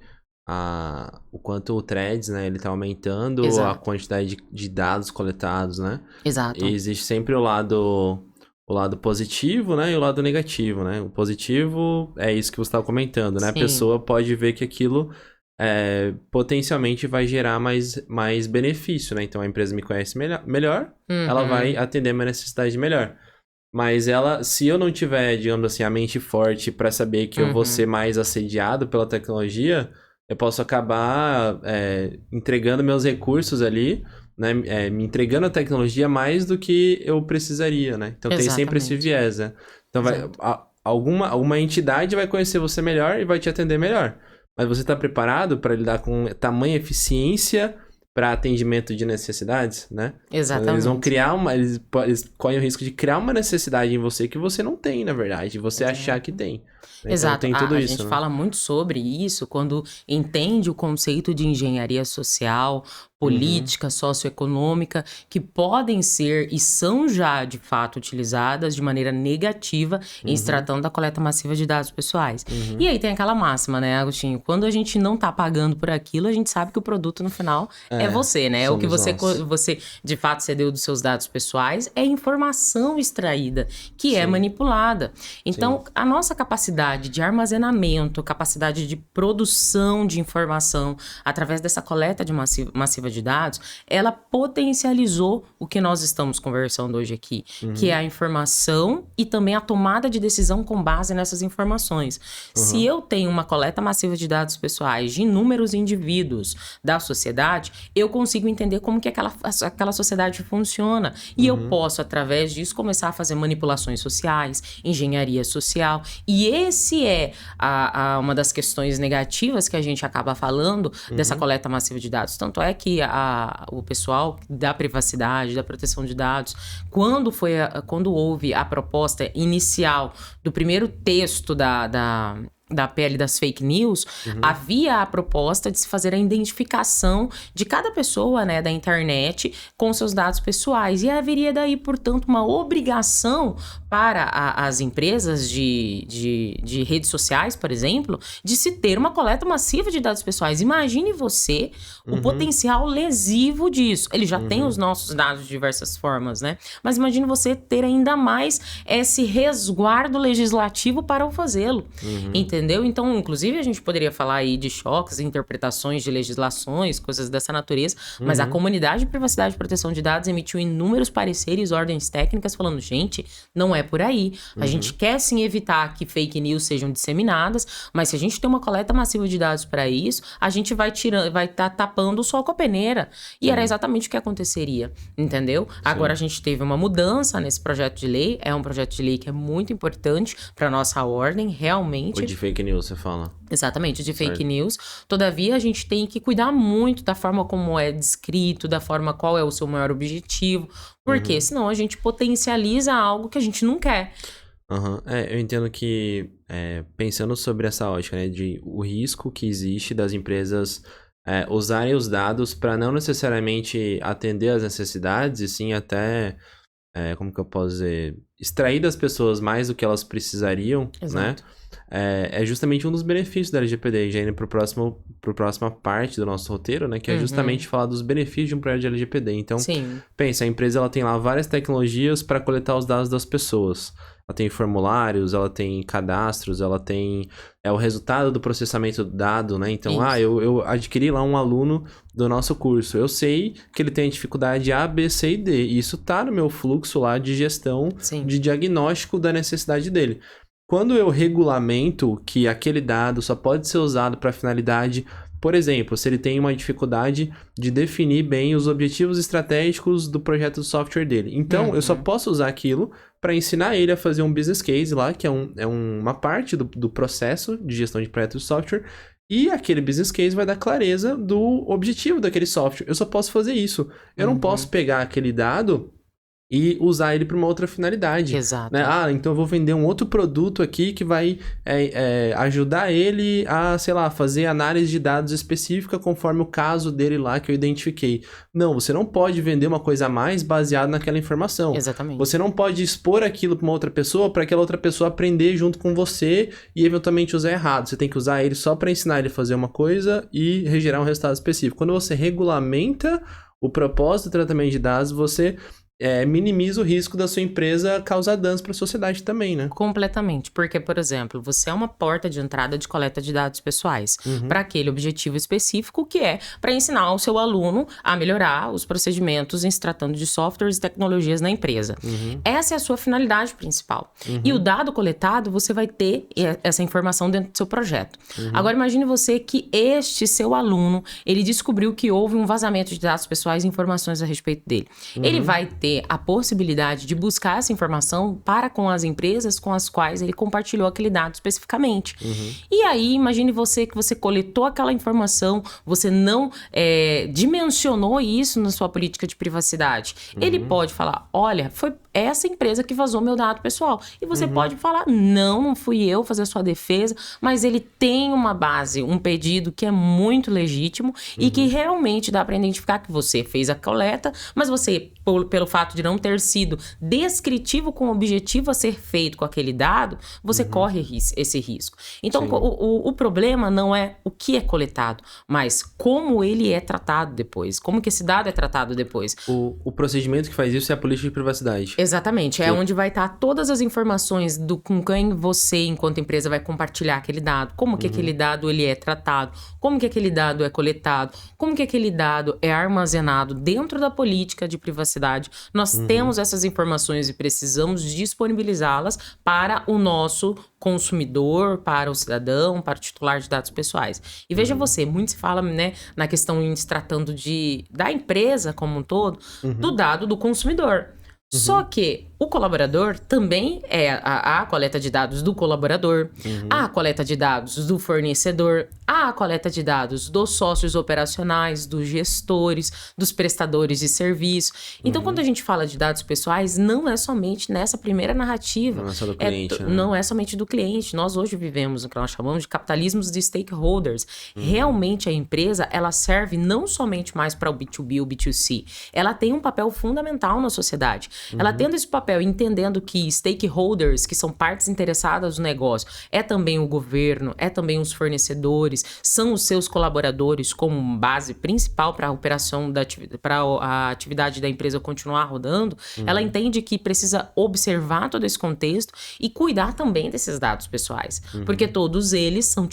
o quanto o Threads, né, ele tá aumentando a quantidade de dados coletados, né? Exato. E existe sempre o lado positivo, né, e o lado negativo, né? O positivo é isso que você estava comentando, né? Sim. A pessoa pode ver que aquilo potencialmente vai gerar mais benefício, né? Então a empresa me conhece melhor, ela vai atender a minha necessidade melhor. Mas se eu não tiver, digamos assim, a mente forte para saber que eu vou ser mais assediado pela tecnologia, eu posso acabar entregando meus recursos ali, né? Me entregando a tecnologia mais do que eu precisaria, né? Então tem sempre esse viés, né? Então alguma entidade vai conhecer você melhor e vai te atender melhor. Mas você está preparado para lidar com tamanha eficiência para atendimento de necessidades, né? Exatamente. Eles vão criar eles correm o risco de criar uma necessidade em você que você não tem, na verdade, e você achar que tem. Então, exato, tem tudo a isso, gente né? fala muito sobre isso quando entende o conceito de engenharia social, política, socioeconômica, que podem ser e são já de fato utilizadas de maneira negativa em se tratando da coleta massiva de dados pessoais. E aí tem aquela máxima, né, Agostinho? Quando a gente não tá pagando por aquilo, a gente sabe que o produto no final é você, né? O que você de fato cedeu dos seus dados pessoais é informação extraída, que é manipulada. Então, a nossa capacidade de armazenamento, capacidade de produção de informação através dessa coleta massiva massiva de dados, ela potencializou o que nós estamos conversando hoje aqui, que é a informação e também a tomada de decisão com base nessas informações. Se eu tenho uma coleta massiva de dados pessoais de inúmeros indivíduos da sociedade, eu consigo entender como que aquela sociedade funciona. E eu posso, através disso, começar a fazer manipulações sociais, engenharia social. E esse é uma das questões negativas que a gente acaba falando dessa coleta massiva de dados. Tanto é que o pessoal da privacidade, da proteção de dados, quando houve a proposta inicial do primeiro texto da PL das fake news, havia a proposta de se fazer a identificação de cada pessoa, né, da internet com seus dados pessoais. E haveria daí, portanto, uma obrigação para as empresas de redes sociais, por exemplo, de se ter uma coleta massiva de dados pessoais. Imagine você o potencial lesivo disso. Ele já tem os nossos dados de diversas formas, né? Mas imagine você ter ainda mais esse resguardo legislativo para o fazê-lo. Entendeu? Então, inclusive, a gente poderia falar aí de choques, interpretações de legislações, coisas dessa natureza, mas a comunidade de privacidade e proteção de dados emitiu inúmeros pareceres, ordens técnicas, falando, gente, não é por aí. A gente quer sim evitar que fake news sejam disseminadas, mas se a gente tem uma coleta massiva de dados para isso, a gente vai estar tapando o sol com a peneira. E era exatamente o que aconteceria, entendeu? Sim. Agora a gente teve uma mudança nesse projeto de lei, é um projeto de lei que é muito importante para nossa ordem, realmente. O de fake news, você fala. Exatamente, de fake news. Todavia, a gente tem que cuidar muito da forma como é descrito, da forma qual é o seu maior objetivo, porque senão a gente potencializa algo que a gente não quer. Eu entendo que, pensando sobre essa ótica, né, de o risco que existe das empresas usarem os dados para não necessariamente atender às necessidades, e sim até, como que eu posso dizer, extrair das pessoas mais do que elas precisariam, Exato. né? É justamente um dos benefícios da LGPD, já indo para a próxima parte do nosso roteiro, né? Que é justamente falar dos benefícios de um projeto de LGPD. Então, pensa, a empresa ela tem lá várias tecnologias para coletar os dados das pessoas. Ela tem formulários, ela tem cadastros, ela tem o resultado do processamento do dado, né? Então, eu adquiri lá um aluno do nosso curso. Eu sei que ele tem dificuldade A, B, C e D. E isso tá no meu fluxo lá de gestão, de diagnóstico da necessidade dele. Quando eu regulamento que aquele dado só pode ser usado para finalidade, por exemplo, se ele tem uma dificuldade de definir bem os objetivos estratégicos do projeto de software dele. Então, eu só posso usar aquilo para ensinar ele a fazer um business case lá, que é uma parte do processo de gestão de projetos de software, e aquele business case vai dar clareza do objetivo daquele software. Eu só posso fazer isso. Eu não posso pegar aquele dado e usar ele para uma outra finalidade. Exato. Né? Então eu vou vender um outro produto aqui que vai ajudar ele a, sei lá, fazer análise de dados específica conforme o caso dele lá que eu identifiquei. Não, você não pode vender uma coisa a mais baseada naquela informação. Exatamente. Você não pode expor aquilo para uma outra pessoa para aquela outra pessoa aprender junto com você e eventualmente usar errado. Você tem que usar ele só para ensinar ele a fazer uma coisa e gerar um resultado específico. Quando você regulamenta o propósito do tratamento de dados, você minimiza o risco da sua empresa causar danos para a sociedade também, né? Completamente, porque, por exemplo, você é uma porta de entrada de coleta de dados pessoais para aquele objetivo específico que é para ensinar o seu aluno a melhorar os procedimentos em se tratando de softwares e tecnologias na empresa. Essa é a sua finalidade principal. E o dado coletado, você vai ter essa informação dentro do seu projeto. Agora, imagine você que este seu aluno, ele descobriu que houve um vazamento de dados pessoais e informações a respeito dele. Ele vai ter a possibilidade de buscar essa informação para com as empresas com as quais ele compartilhou aquele dado especificamente. E aí, imagine você que você coletou aquela informação, você não dimensionou isso na sua política de privacidade. Ele pode falar, olha, foi essa empresa que vazou meu dado pessoal. E você pode falar, não fui eu fazer a sua defesa, mas ele tem uma base, um pedido que é muito legítimo e que realmente dá para identificar que você fez a coleta, mas você pelo fato de não ter sido descritivo com o objetivo a ser feito com aquele dado, você corre esse risco. Então, o problema não é o que é coletado, mas como ele é tratado depois, como que esse dado é tratado depois. O procedimento que faz isso é a política de privacidade. Exatamente, é onde vai estar todas as informações com quem você, enquanto empresa, vai compartilhar aquele dado, como que aquele dado ele é tratado, como que aquele dado é coletado, como que aquele dado é armazenado dentro da política de privacidade. Nós temos essas informações e precisamos disponibilizá-las para o nosso consumidor, para o cidadão, para o titular de dados pessoais. E veja você, muito se fala, né, na questão em se tratando da empresa como um todo, do dado do consumidor. Só que o colaborador também é a coleta de dados do colaborador, a coleta de dados do fornecedor, a coleta de dados dos sócios operacionais, dos gestores, dos prestadores de serviço. Então, quando a gente fala de dados pessoais, não é somente nessa primeira narrativa. Não é só do cliente, né? Não é somente do cliente. Nós hoje vivemos o que nós chamamos de capitalismos de stakeholders. Realmente a empresa, ela serve não somente mais para o B2B ou B2C. Ela tem um papel fundamental na sociedade. Ela tendo esse papel, entendendo que stakeholders, que são partes interessadas no negócio, é também o governo, é também os fornecedores, são os seus colaboradores como base principal para a operação, para a atividade da empresa continuar rodando, ela entende que precisa observar todo esse contexto e cuidar também desses dados pessoais. Porque todos eles são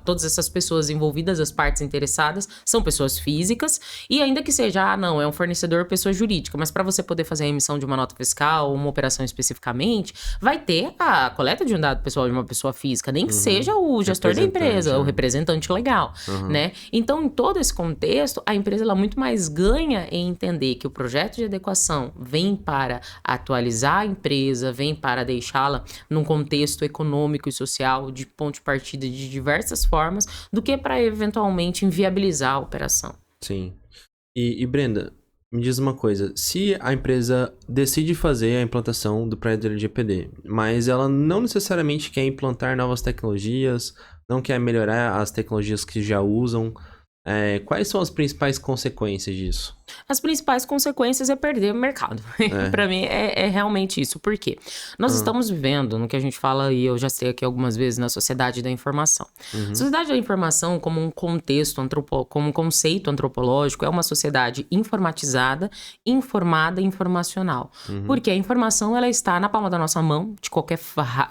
todas essas pessoas envolvidas, as partes interessadas, são pessoas físicas, e ainda que seja, não, é um fornecedor, pessoa jurídica, mas para você poder fazer a emissão de uma nota fiscal, uma operação especificamente, vai ter a coleta de um dado pessoal de uma pessoa física, nem que seja o gestor da empresa, o representante legal, né? Então, em todo esse contexto, a empresa ela muito mais ganha em entender que o projeto de adequação vem para atualizar a empresa, vem para deixá-la num contexto econômico e social de ponto de partida de diversas formas, do que para eventualmente inviabilizar a operação. Sim. E Brenda, me diz uma coisa, se a empresa decide fazer a implantação do prédio LGPD, mas ela não necessariamente quer implantar novas tecnologias, não quer melhorar as tecnologias que já usam, quais são as principais consequências disso? As principais consequências é perder o mercado. Para mim é realmente isso. Por quê? Nós estamos vivendo no que a gente fala, e eu já sei aqui algumas vezes, na sociedade da informação. A sociedade da informação, como um contexto, como um conceito antropológico, é uma sociedade informatizada, informada e informacional. Porque a informação ela está na palma da nossa mão,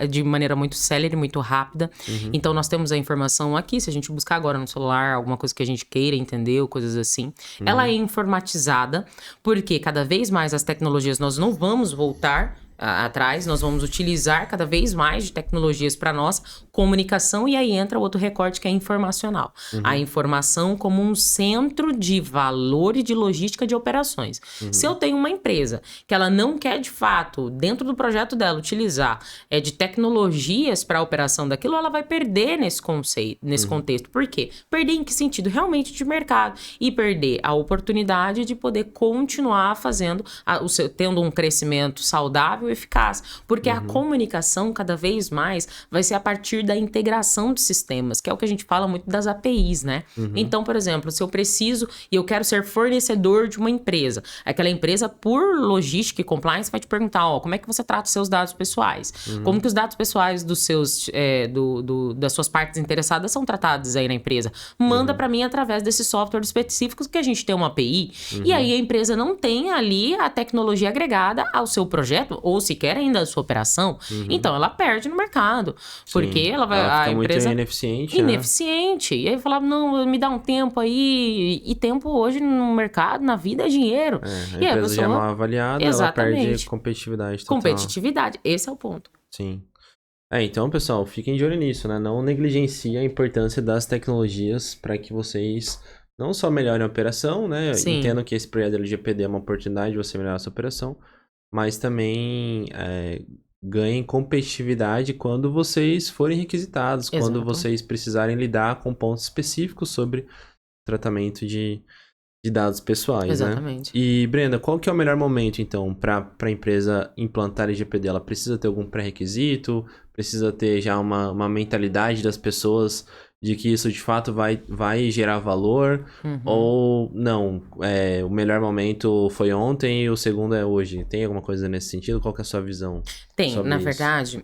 de maneira muito célere, muito rápida. Então nós temos a informação aqui, se a gente buscar agora no celular, alguma coisa que a gente queira entender, ou coisas assim, ela é informatizada, porque cada vez mais as tecnologias, nós não vamos voltar atrás, nós vamos utilizar cada vez mais de tecnologias para nossa comunicação, e aí entra outro recorte que é informacional. A informação como um centro de valor e de logística de operações. Se eu tenho uma empresa que ela não quer de fato, dentro do projeto dela, utilizar de tecnologias para a operação daquilo, ela vai perder nesse conceito, nesse contexto. Por quê? Perder em que sentido? Realmente de mercado, e perder a oportunidade de poder continuar fazendo, tendo um crescimento saudável, eficaz, porque a comunicação cada vez mais vai ser a partir da integração de sistemas, que é o que a gente fala muito das APIs, né? Então, por exemplo, se eu preciso e eu quero ser fornecedor de uma empresa, aquela empresa, por logística e compliance, vai te perguntar, como é que você trata os seus dados pessoais? Como que os dados pessoais dos seus, das suas partes interessadas são tratados aí na empresa? Manda para mim através desses softwares específicos que a gente tem uma API, e aí a empresa não tem ali a tecnologia agregada ao seu projeto, ou sequer ainda a sua operação, então ela perde no mercado, porque ela vai, ela fica a empresa muito ineficiente, e aí falar, não, me dá um tempo aí, e tempo hoje no mercado, na vida é dinheiro. A empresa já é mal avaliada, ela perde competitividade total. Competitividade, esse é o ponto. Sim. Então, pessoal, fiquem de olho nisso, né? Não negligenciem a importância das tecnologias para que vocês não só melhorem a operação, né? Sim. Entendam que esse projeto LGPD é uma oportunidade de você melhorar a sua operação, mas também ganhem competitividade quando vocês forem requisitados, quando vocês precisarem lidar com pontos específicos sobre tratamento de dados pessoais, Exatamente. Né? E, Brenda, qual que é o melhor momento, então, para a empresa implantar LGPD? Ela precisa ter algum pré-requisito? Precisa ter já uma mentalidade das pessoas de que isso de fato vai gerar valor, ou não, o melhor momento foi ontem e o segundo é hoje. Tem alguma coisa nesse sentido? Qual que é a sua visão Tem, sobre na isso? verdade,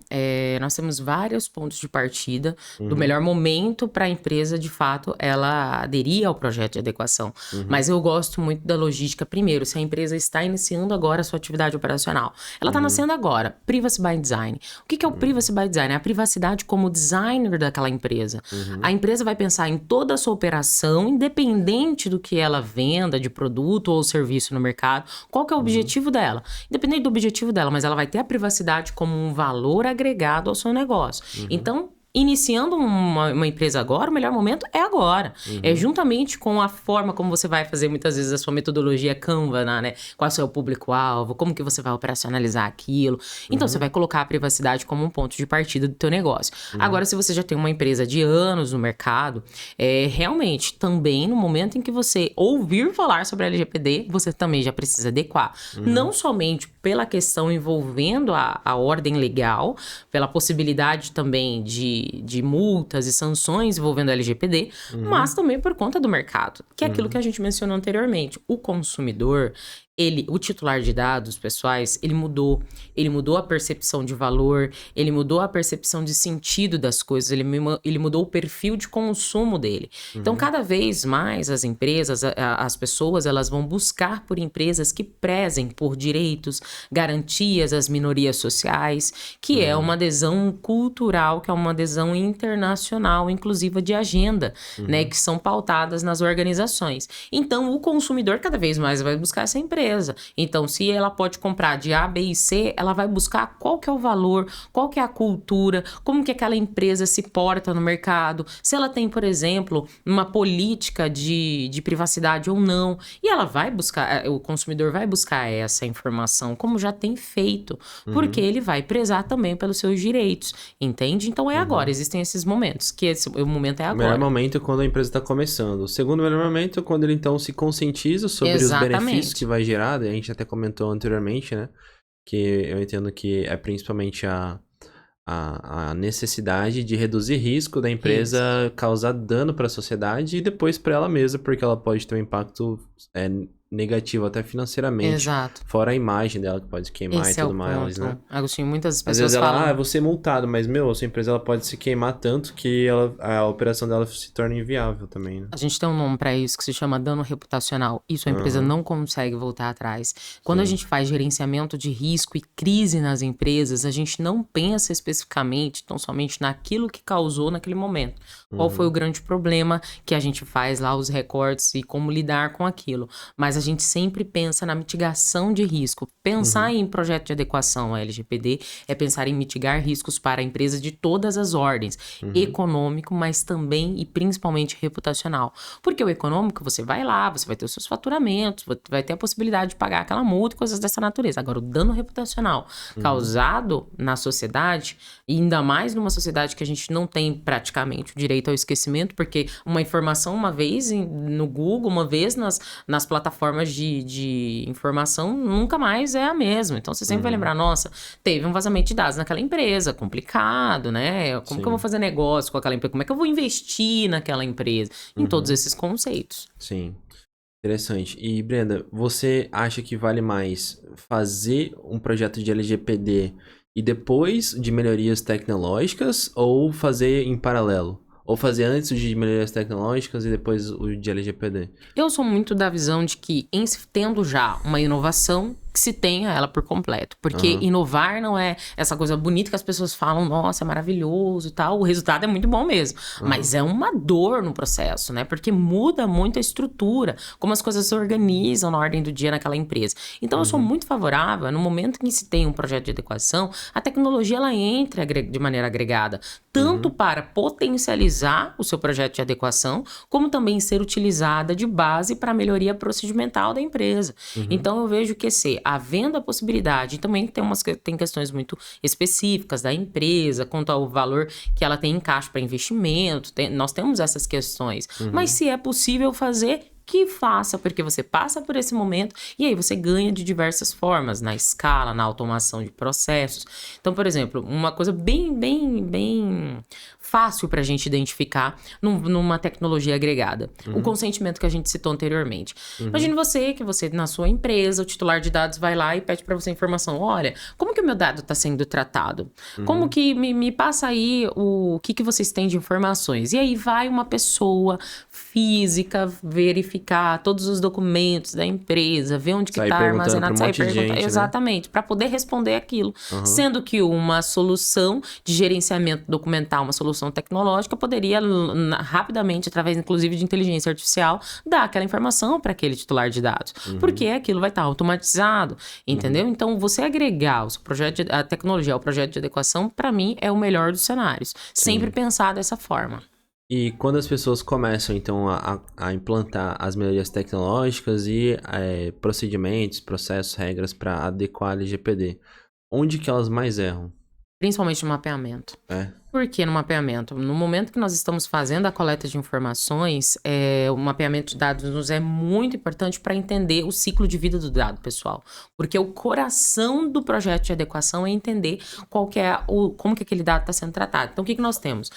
nós temos vários pontos de partida do melhor momento para a empresa, de fato, ela aderir ao projeto de adequação. Mas eu gosto muito da logística. Primeiro, se a empresa está iniciando agora a sua atividade operacional, ela está nascendo agora. Privacy by Design. O que é o Privacy by Design? É a privacidade como designer daquela empresa. A empresa vai pensar em toda a sua operação, independente do que ela venda de produto ou serviço no mercado. Qual que é o objetivo dela? Independente do objetivo dela, mas ela vai ter a privacidade como um valor agregado ao seu negócio. Então, iniciando uma empresa agora, o melhor momento é agora. É juntamente com a forma como você vai fazer, muitas vezes, a sua metodologia Canva, né? Qual é o seu público-alvo, como que você vai operacionalizar aquilo. Então, você vai colocar a privacidade como um ponto de partida do teu negócio. Agora, se você já tem uma empresa de anos no mercado, realmente, também no momento em que você ouvir falar sobre a LGPD, você também já precisa adequar. Não somente pela questão envolvendo a ordem legal, pela possibilidade também de multas e sanções envolvendo a LGPD, mas também por conta do mercado, que é aquilo que a gente mencionou anteriormente. O consumidor, o titular de dados pessoais, ele mudou a percepção de valor, ele mudou a percepção de sentido das coisas, ele mudou o perfil de consumo dele. Então, cada vez mais as empresas, as pessoas, elas vão buscar por empresas que prezem por direitos, garantias às minorias sociais, que é uma adesão cultural, que é uma adesão internacional, inclusive de agenda, né, que são pautadas nas organizações. Então, o consumidor cada vez mais vai buscar essa empresa. Então, se ela pode comprar de A, B e C, ela vai buscar qual que é o valor, qual que é a cultura, como que aquela empresa se porta no mercado, se ela tem, por exemplo, uma política de privacidade ou não. E ela vai buscar, o consumidor vai buscar essa informação, como já tem feito, porque ele vai prezar também pelos seus direitos, entende? Então, é agora, existem esses momentos, o momento é O agora. melhor momento é quando a empresa está começando. O segundo melhor momento é quando ele, então, se conscientiza sobre os benefícios que vai gerar. A gente até comentou anteriormente, né? Que eu entendo que é principalmente a necessidade de reduzir risco da empresa causar dano para a sociedade e depois para ela mesma, porque ela pode ter um impacto negativo até financeiramente. Exato. Fora a imagem dela que pode queimar Esse e tudo é o mais, ponto. né? Agostinho, muitas Às pessoas vezes ela, falam... eu vou ser multado, mas, a sua empresa ela pode se queimar tanto que a operação dela se torna inviável também, né? A gente tem um nome para isso que se chama dano reputacional. Isso a empresa não consegue voltar atrás. Quando a gente faz gerenciamento de risco e crise nas empresas, a gente não pensa especificamente, tão somente naquilo que causou naquele momento. Qual foi o grande problema que a gente faz lá, os recortes e como lidar com aquilo. Mas a gente sempre pensa na mitigação de risco. Pensar em projeto de adequação à LGPD é pensar em mitigar riscos para a empresa de todas as ordens. Econômico, mas também e principalmente reputacional. Porque o econômico, você vai lá, você vai ter os seus faturamentos, vai ter a possibilidade de pagar aquela multa e coisas dessa natureza. Agora, o dano reputacional causado na sociedade, e ainda mais numa sociedade que a gente não tem praticamente o direito ao esquecimento, porque uma informação uma vez no Google, uma vez nas plataformas de informação, nunca mais é a mesma. Então, você sempre vai lembrar, nossa, teve um vazamento de dados naquela empresa, complicado, né? Como que eu vou fazer negócio com aquela empresa? Como é que eu vou investir naquela empresa? Em todos esses conceitos. Sim. Interessante. E, Brenda, você acha que vale mais fazer um projeto de LGPD e depois de melhorias tecnológicas ou fazer em paralelo? Ou fazer antes de melhorias tecnológicas e depois o de LGPD? Eu sou muito da visão de que, tendo já uma inovação, que se tenha ela por completo. Porque inovar não é essa coisa bonita que as pessoas falam, nossa, é maravilhoso e tal. O resultado é muito bom mesmo. Mas é uma dor no processo, né? Porque muda muito a estrutura, como as coisas se organizam na ordem do dia naquela empresa. Então, eu sou muito favorável, no momento em que se tem um projeto de adequação, a tecnologia ela entra de maneira agregada. Tanto para potencializar o seu projeto de adequação, como também ser utilizada de base para a melhoria procedimental da empresa. Então, eu vejo que havendo a possibilidade, também tem questões muito específicas da empresa, quanto ao valor que ela tem em caixa para investimento, nós temos essas questões. Mas se é possível fazer, que faça, porque você passa por esse momento e aí você ganha de diversas formas, na escala, na automação de processos. Então, por exemplo, uma coisa bem fácil para a gente identificar numa tecnologia agregada. O consentimento que a gente citou anteriormente. Imagine que você, na sua empresa, o titular de dados vai lá e pede para você informação. Olha, como que o meu dado está sendo tratado? Como que me passa aí o que vocês têm de informações? E aí vai uma pessoa física verificar todos os documentos da empresa, ver onde que está armazenado, sair perguntando. Né? Exatamente, para poder responder aquilo. Sendo que uma solução de gerenciamento documental, uma solução tecnológica, poderia rapidamente, através inclusive de inteligência artificial, dar aquela informação para aquele titular de dados. Porque aquilo vai estar automatizado, entendeu? Então, você agregar o seu projeto, a tecnologia ao projeto de adequação, para mim, é o melhor dos cenários. Sempre pensar dessa forma. E quando as pessoas começam, então, a implantar as melhorias tecnológicas e procedimentos, processos, regras para adequar a LGPD, onde que elas mais erram? Principalmente no mapeamento. Por que no mapeamento? No momento que nós estamos fazendo a coleta de informações, o mapeamento de dados nos é muito importante para entender o ciclo de vida do dado, pessoal. Porque o coração do projeto de adequação é entender como que aquele dado está sendo tratado. Então, o que nós temos?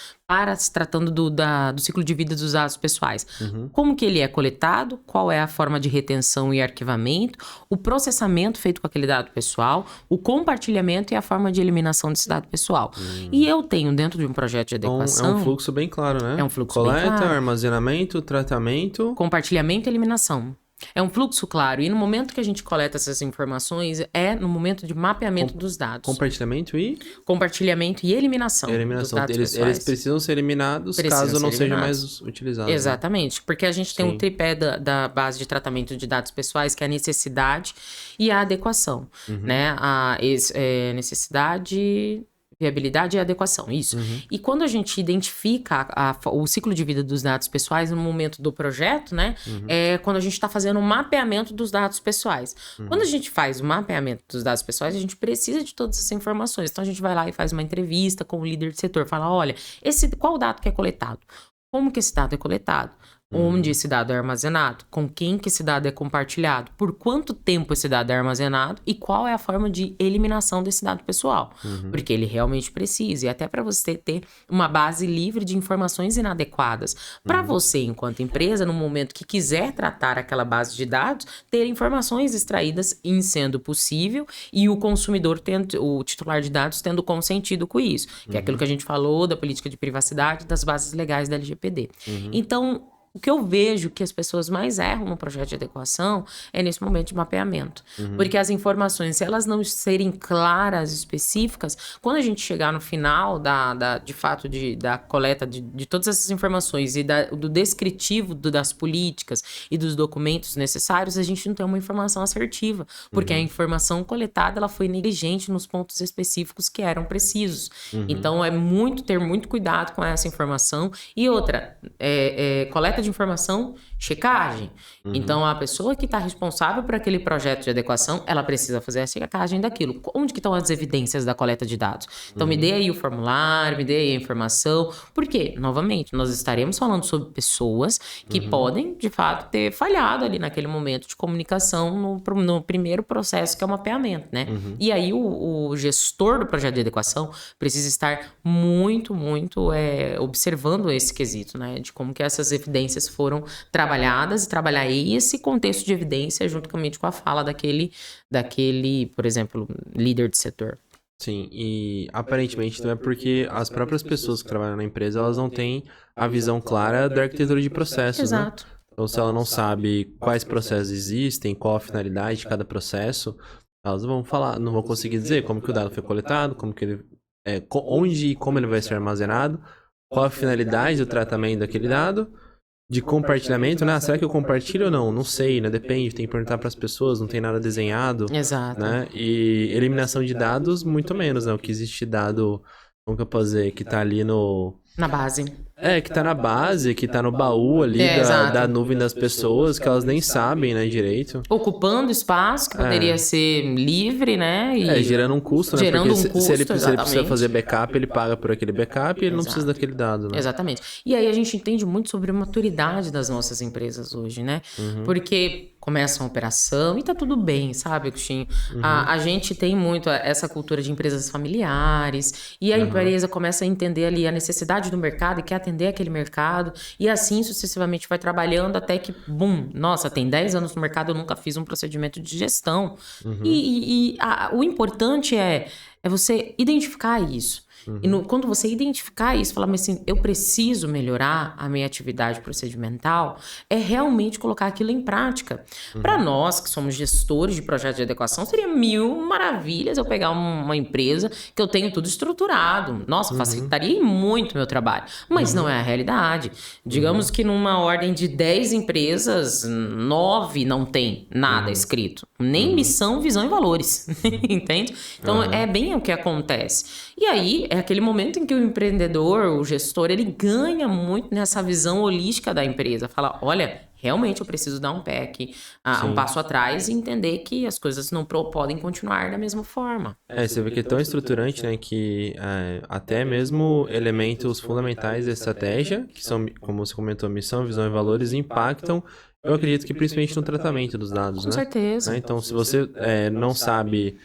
Se tratando do ciclo de vida dos dados pessoais. Como que ele é coletado, qual é a forma de retenção e arquivamento, o processamento feito com aquele dado pessoal, o compartilhamento e a forma de eliminação desse dado pessoal. E eu tenho dentro de um projeto de adequação... Então, é um fluxo bem claro, né? É um fluxo bem claro. Coleta, armazenamento, tratamento... Compartilhamento e eliminação. É um fluxo claro. E no momento que a gente coleta essas informações, é no momento de mapeamento dos dados. Compartilhamento e... Compartilhamento e eliminação. Dos dados eles precisam ser eliminados caso não sejam mais utilizados. Exatamente. Né? Porque a gente tem um tripé da base de tratamento de dados pessoais, que é a necessidade e a adequação. Né? A necessidade... Viabilidade e adequação, isso. Uhum. E quando a gente identifica o ciclo de vida dos dados pessoais no momento do projeto, né? Uhum. É quando a gente está fazendo o mapeamento dos dados pessoais. Uhum. Quando a gente faz o mapeamento dos dados pessoais, a gente precisa de todas essas informações. Então, a gente vai lá e faz uma entrevista com o líder de setor. Fala, olha, qual dado que é coletado? Como que esse dado é coletado? Onde esse dado é armazenado, com quem que esse dado é compartilhado, por quanto tempo esse dado é armazenado e qual é a forma de eliminação desse dado pessoal, porque ele realmente precisa, e até para você ter uma base livre de informações inadequadas, para você, enquanto empresa, no momento que quiser tratar aquela base de dados, ter informações extraídas em sendo possível e o consumidor, o titular de dados, tendo consentido com isso, que é aquilo que a gente falou da política de privacidade, das bases legais da LGPD. Então, o que eu vejo que as pessoas mais erram no projeto de adequação é nesse momento de mapeamento. Porque as informações, se elas não serem claras, específicas, quando a gente chegar no final de fato da coleta de todas essas informações e do descritivo das políticas e dos documentos necessários, a gente não tem uma informação assertiva. Porque a informação coletada ela foi negligente nos pontos específicos que eram precisos. Então, ter muito cuidado com essa informação. E outra, coleta de informação, checagem. Então, a pessoa que está responsável por aquele projeto de adequação, ela precisa fazer a checagem daquilo. Onde que estão as evidências da coleta de dados? Então, me dê aí o formulário, me dê aí a informação. Por quê? Novamente, nós estaremos falando sobre pessoas que podem, de fato, ter falhado ali naquele momento de comunicação no primeiro processo, que é o mapeamento, né? E aí, o gestor do projeto de adequação precisa estar muito, muito observando esse quesito, né? De como que essas evidências foram trabalhadas e trabalhar esse contexto de evidência juntamente com a fala daquele, por exemplo, líder de setor. Sim, e aparentemente não é porque as próprias pessoas que trabalham na empresa, elas não têm a visão clara da arquitetura de processos, Exato. Né? Então, se ela não sabe quais processos existem, qual a finalidade de cada processo, elas não vão conseguir dizer como que o dado foi coletado, como que ele, onde e como ele vai ser armazenado, qual a finalidade do tratamento daquele dado, de compartilhamento, né? Será que eu compartilho ou não? Não sei, né? Depende, tem que perguntar para as pessoas, não tem nada desenhado. Exato. Né? E eliminação de dados, muito menos, né? O que existe dado, como que eu posso dizer, que tá ali na base. Que tá na base, que tá no baú ali da nuvem das pessoas, que elas nem sabem, né, direito. Ocupando espaço que poderia ser livre, né? E gerando um custo, né? Gerando porque um custo, se ele precisa fazer backup, ele paga por aquele backup e ele não precisa daquele dado, né? Exatamente. E aí a gente entende muito sobre a maturidade das nossas empresas hoje, né? Porque começam a operação e tá tudo bem, sabe, Agostinho? A gente tem muito essa cultura de empresas familiares e a empresa começa a entender ali a necessidade do mercado e quer atender aquele mercado e assim sucessivamente vai trabalhando até que, bum, nossa, tem 10 anos no mercado, eu nunca fiz um procedimento de gestão. O importante é você identificar isso. E quando você identificar isso, falar, mas assim, eu preciso melhorar a minha atividade procedimental, é realmente colocar aquilo em prática. Para nós, que somos gestores de projetos de adequação, seria mil maravilhas eu pegar uma empresa que eu tenho tudo estruturado. Nossa, facilitaria muito o meu trabalho. Mas não é a realidade. Digamos que numa ordem de 10 empresas, 9 não tem nada escrito. Nem missão, visão e valores. Entende? Então, é bem o que acontece. E aí, é aquele momento em que o empreendedor, o gestor, ele ganha muito nessa visão holística da empresa. Fala, olha, realmente eu preciso dar um pé aqui, um passo atrás e entender que as coisas não podem continuar da mesma forma. Você vê que é tão estruturante, né, que até mesmo elementos fundamentais da estratégia, que são, como você comentou, missão, visão e valores, impactam, eu acredito que principalmente no tratamento dos dados, Com certeza. Então, se você não sabe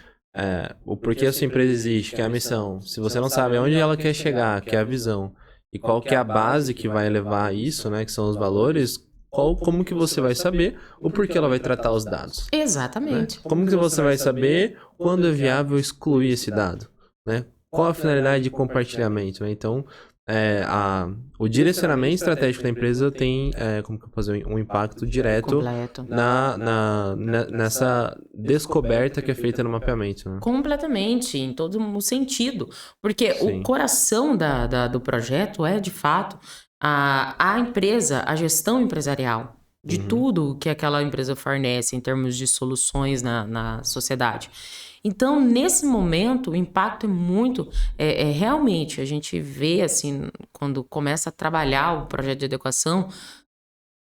o porquê a sua empresa existe, que é a missão, se você não sabe aonde ela quer chegar, que é a visão, e qual que é a base que vai levar a isso, né, que são os valores, como que você vai saber o porquê ela vai tratar os dados? Exatamente. Né? Como que você vai saber quando é viável excluir esse dado? Né? Qual a finalidade de compartilhamento? Né? Então, o direcionamento estratégico da empresa tem como que eu posso dizer, um impacto direto nessa descoberta que é feita no mapeamento. Né? Completamente, em todo o sentido. Porque o coração do projeto é, de fato, a empresa, a gestão empresarial de tudo que aquela empresa fornece em termos de soluções na sociedade. Então, nesse momento, o impacto é muito... realmente, a gente vê, assim, quando começa a trabalhar o projeto de adequação,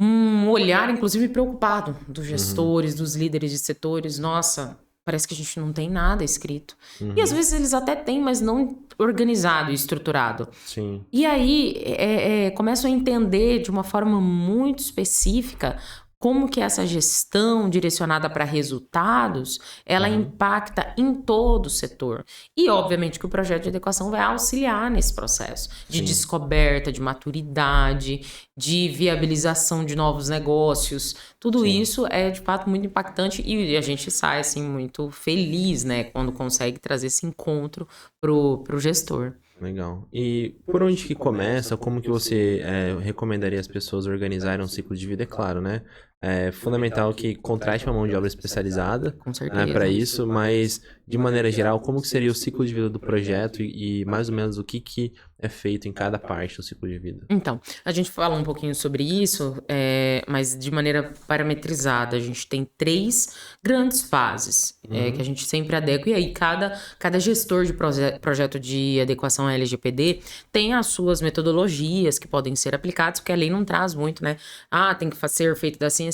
um olhar, inclusive, preocupado dos gestores, dos líderes de setores. Nossa, parece que a gente não tem nada escrito. E às vezes eles até têm, mas não organizado e estruturado. Sim. E aí começam a entender de uma forma muito específica como que essa gestão direcionada para resultados, ela impacta em todo o setor. E, obviamente, que o projeto de adequação vai auxiliar nesse processo de descoberta, de maturidade, de viabilização de novos negócios. Tudo isso é, de fato, muito impactante e a gente sai, assim, muito feliz, né, quando consegue trazer esse encontro pro gestor. Legal. E por onde que começa? Como que você recomendaria as pessoas organizarem um ciclo de vida? É claro, né? É fundamental que contrate uma mão de obra especializada Com certeza. para isso, mas de maneira geral, como que seria o ciclo de vida do projeto e mais ou menos o que é feito em cada parte do ciclo de vida? Então, a gente fala um pouquinho sobre isso, mas de maneira parametrizada. A gente tem 3 grandes fases que a gente sempre adequa. E aí, cada gestor de projeto de adequação à LGPD tem as suas metodologias que podem ser aplicadas, porque a lei não traz muito, né? Tem que ser feito assim.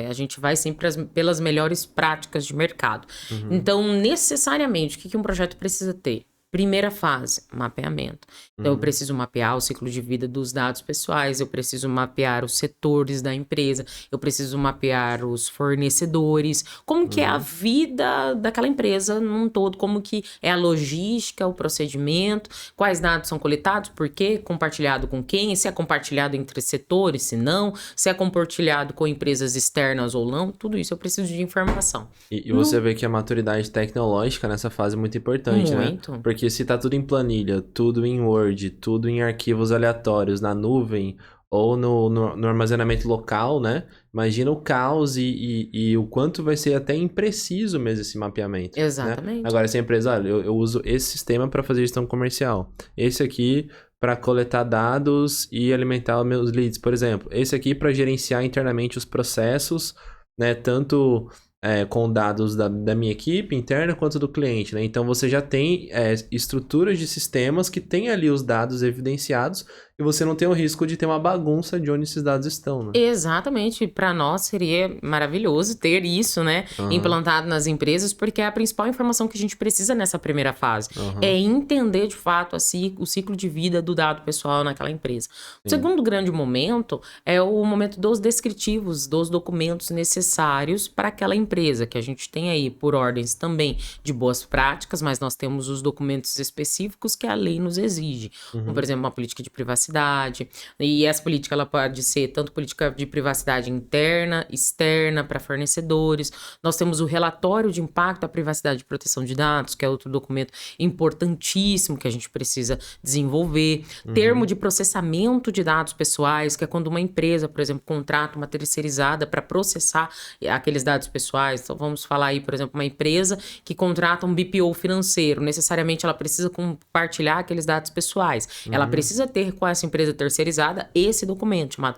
A gente vai sempre pelas melhores práticas de mercado. Então, necessariamente, o que um projeto precisa ter? Primeira fase, mapeamento. Então, eu preciso mapear o ciclo de vida dos dados pessoais, eu preciso mapear os setores da empresa, eu preciso mapear os fornecedores, como que é a vida daquela empresa num todo, como que é a logística, o procedimento, quais dados são coletados, por quê, compartilhado com quem, se é compartilhado entre setores, se não, se é compartilhado com empresas externas ou não, tudo isso eu preciso de informação. E você vê que a maturidade tecnológica nessa fase é muito importante, Muito. né? Porque se tá tudo em planilha, tudo em Word, tudo em arquivos aleatórios, na nuvem ou no armazenamento local, né? Imagina o caos e o quanto vai ser até impreciso mesmo esse mapeamento. Exatamente. Né? Agora, se a empresa, olha, eu uso esse sistema para fazer gestão comercial. Esse aqui para coletar dados e alimentar os meus leads, por exemplo. Esse aqui para gerenciar internamente os processos, né? Tanto... com dados da minha equipe interna quanto do cliente, né? Então você já tem estruturas de sistemas que tem ali os dados evidenciados e você não tem o risco de ter uma bagunça de onde esses dados estão, né? Exatamente, para nós seria maravilhoso ter isso, né, implantado nas empresas, porque é a principal informação que a gente precisa nessa primeira fase. É entender de fato o ciclo de vida do dado pessoal naquela empresa. O segundo grande momento é o momento dos descritivos, dos documentos necessários para aquela empresa, que a gente tem aí por ordens também de boas práticas, mas nós temos os documentos específicos que a lei nos exige, como por exemplo uma política de privacidade, e essa política ela pode ser tanto política de privacidade interna, externa, para fornecedores. Nós temos o relatório de impacto à privacidade e proteção de dados, que é outro documento importantíssimo que a gente precisa desenvolver. Termo de processamento de dados pessoais, que é quando uma empresa, por exemplo, contrata uma terceirizada para processar aqueles dados pessoais. Então, vamos falar aí, por exemplo, uma empresa que contrata um BPO financeiro. Necessariamente, ela precisa compartilhar aqueles dados pessoais. Ela precisa ter com essa empresa terceirizada esse documento chamado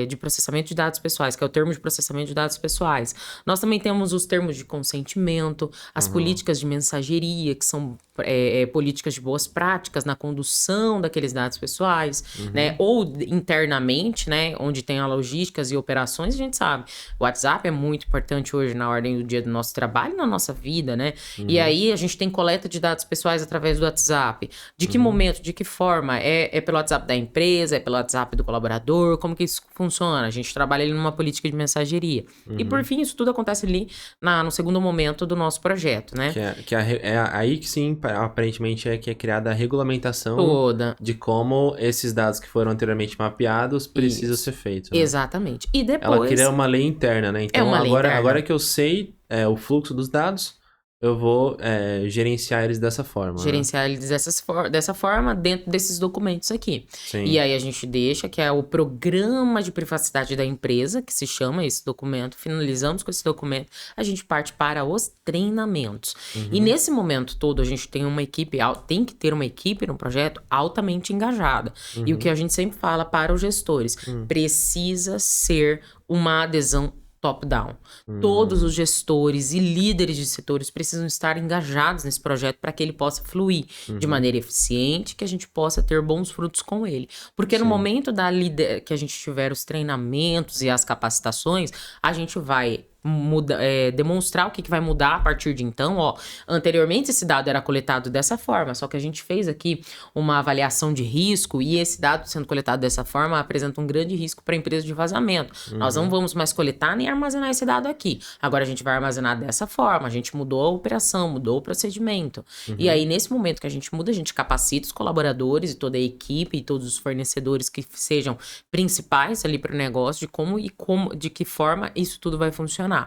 de processamento de dados pessoais, que é o termo de processamento de dados pessoais. Nós também temos os termos de consentimento, as políticas de mensageria, que são políticas de boas práticas na condução daqueles dados pessoais, né? Ou internamente, né? Onde tem a logísticas e operações, a gente sabe. O WhatsApp é muito importante hoje na ordem do dia do nosso trabalho e na nossa vida, né? E aí a gente tem coleta de dados pessoais através do WhatsApp. De que momento, de que forma? É pelo WhatsApp da empresa, é pelo WhatsApp do colaborador? Como que isso funciona? A gente trabalha ali numa política de mensageria. E por fim, isso tudo acontece ali no segundo momento do nosso projeto, né? É aí que sim, aparentemente é que é criada a regulamentação toda de como esses dados que foram anteriormente mapeados precisam ser feitos. Né? Exatamente. E depois... Ela cria uma lei interna, né? Então, uma lei interna. Agora que eu sei o fluxo dos dados, eu vou gerenciar eles dessa forma. Gerenciar eles dessa forma dentro desses documentos aqui. Sim. E aí a gente deixa que é o programa de privacidade da empresa, que se chama esse documento. Finalizamos com esse documento, a gente parte para os treinamentos. E nesse momento todo a gente tem uma equipe, tem que ter uma equipe no projeto altamente engajada. E o que a gente sempre fala para os gestores, precisa ser uma adesão top-down. Todos os gestores e líderes de setores precisam estar engajados nesse projeto para que ele possa fluir de maneira eficiente, que a gente possa ter bons frutos com ele. Porque no momento que a gente tiver os treinamentos e as capacitações, a gente vai demonstrar o que vai mudar a partir de então. Anteriormente esse dado era coletado dessa forma, só que a gente fez aqui uma avaliação de risco e esse dado sendo coletado dessa forma apresenta um grande risco para a empresa de vazamento. Nós não vamos mais coletar nem armazenar esse dado aqui. Agora a gente vai armazenar dessa forma, a gente mudou a operação, mudou o procedimento. E aí nesse momento que a gente muda, a gente capacita os colaboradores e toda a equipe e todos os fornecedores que sejam principais ali para o negócio de que forma isso tudo vai funcionar.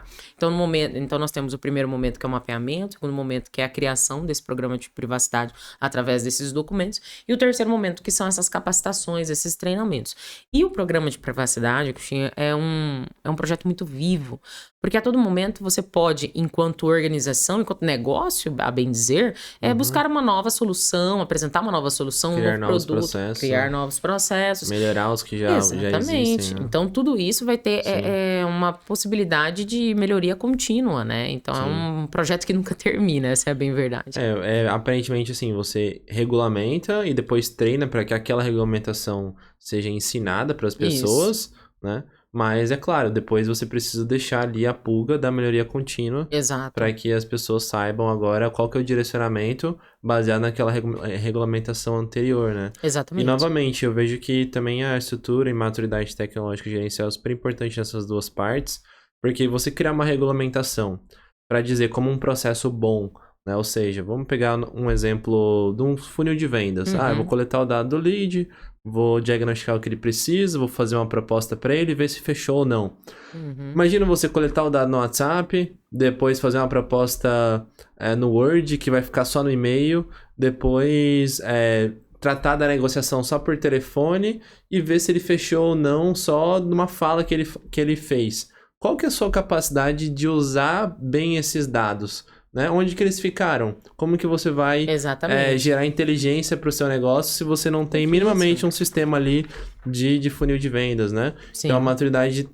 Então nós temos o primeiro momento que é o mapeamento, o segundo momento que é a criação desse programa de privacidade através desses documentos e o terceiro momento que são essas capacitações, esses treinamentos. E o programa de privacidade, Cristina, é um projeto muito vivo, porque a todo momento você pode, enquanto organização, enquanto negócio, a bem dizer, buscar uma nova solução, apresentar uma nova solução, criar um novo novos produto, processos, criar novos processos. Melhorar os que já existem. Né? Então, tudo isso vai ter uma possibilidade de melhoria contínua, né? Então, é um projeto que nunca termina, essa é bem verdade. Aparentemente, assim, você regulamenta e depois treina para que aquela regulamentação seja ensinada para as pessoas, né? Mas, é claro, depois você precisa deixar ali a pulga da melhoria contínua. Exato. Para que as pessoas saibam agora qual que é o direcionamento baseado naquela regulamentação anterior, né? Exatamente. E, novamente, eu vejo que também a estrutura e maturidade tecnológica gerencial é super importante nessas duas partes, porque você criar uma regulamentação para dizer como um processo bom, né? Ou seja, vamos pegar um exemplo de um funil de vendas. Eu vou coletar o dado do lead, vou diagnosticar o que ele precisa, vou fazer uma proposta para ele e ver se fechou ou não. Imagina você coletar o dado no WhatsApp, depois fazer uma proposta no Word, que vai ficar só no e-mail, depois tratar da negociação só por telefone e ver se ele fechou ou não só numa fala que ele fez. Qual que é a sua capacidade de usar bem esses dados? Né? Onde que eles ficaram? Como que você vai gerar inteligência para o seu negócio se você não tem minimamente um sistema ali de funil de vendas, né? Sim. Então, a maturidade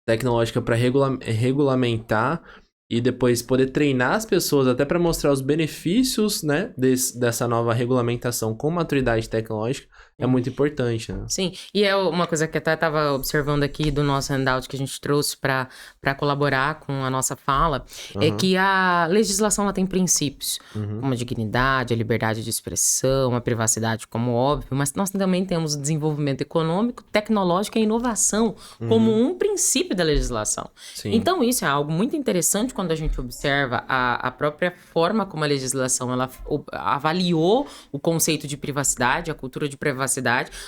tecnológica para regulamentar e depois poder treinar as pessoas até para mostrar os benefícios, né, dessa nova regulamentação com maturidade tecnológica é muito importante, né? Sim, e é uma coisa que até estava observando aqui do nosso handout que a gente trouxe para colaborar com a nossa fala, é que a legislação ela tem princípios, como a dignidade, a liberdade de expressão, a privacidade, como óbvio, mas nós também temos o desenvolvimento econômico, tecnológico e inovação como um princípio da legislação. Sim. Então, isso é algo muito interessante quando a gente observa a própria forma como a legislação ela avaliou o conceito de privacidade, a cultura de privacidade,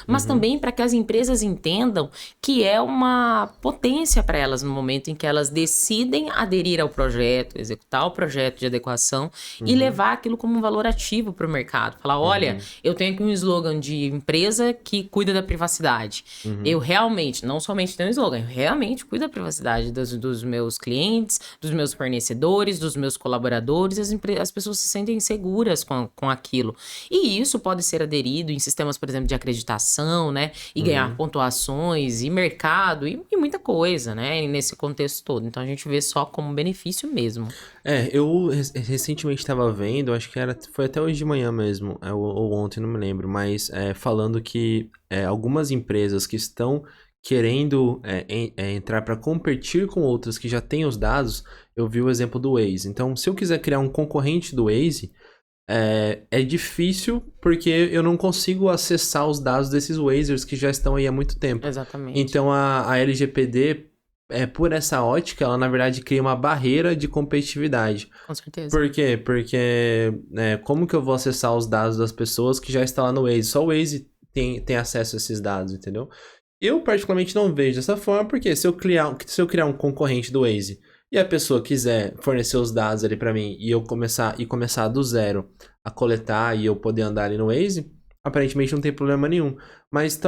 mas também para que as empresas entendam que é uma potência para elas no momento em que elas decidem aderir ao projeto, executar o projeto de adequação e levar aquilo como um valor ativo para o mercado. Falar, olha, eu tenho aqui um slogan de empresa que cuida da privacidade. Eu realmente, não somente tenho um slogan, eu realmente cuido da privacidade dos meus clientes, dos meus fornecedores, dos meus colaboradores, as pessoas se sentem seguras com aquilo. E isso pode ser aderido em sistemas, por exemplo, de acreditação, né? E ganhar pontuações, e mercado, e muita coisa, né? Nesse contexto todo. Então, a gente vê só como benefício mesmo. Eu recentemente estava vendo, acho que foi até hoje de manhã mesmo, ou ontem, não me lembro, mas falando que algumas empresas que estão querendo entrar para competir com outras que já têm os dados, eu vi o exemplo do Waze. Então, se eu quiser criar um concorrente do Waze, é difícil porque eu não consigo acessar os dados desses Wazers que já estão aí há muito tempo. Exatamente. Então a LGPD, por essa ótica, ela na verdade cria uma barreira de competitividade. Com certeza. Por quê? Porque como que eu vou acessar os dados das pessoas que já estão lá no Waze? Só o Waze tem acesso a esses dados, entendeu? Eu particularmente não vejo dessa forma, porque se eu criar um concorrente do Waze e a pessoa quiser fornecer os dados ali pra mim e eu começar do zero a coletar e eu poder andar ali no Waze, aparentemente não tem problema nenhum. Mas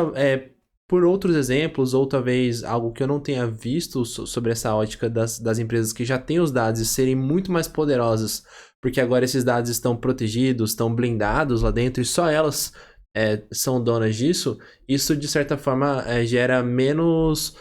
por outros exemplos, ou talvez algo que eu não tenha visto sobre essa ótica das empresas que já têm os dados e serem muito mais poderosas, porque agora esses dados estão protegidos, estão blindados lá dentro e só elas são donas disso, isso de certa forma gera menos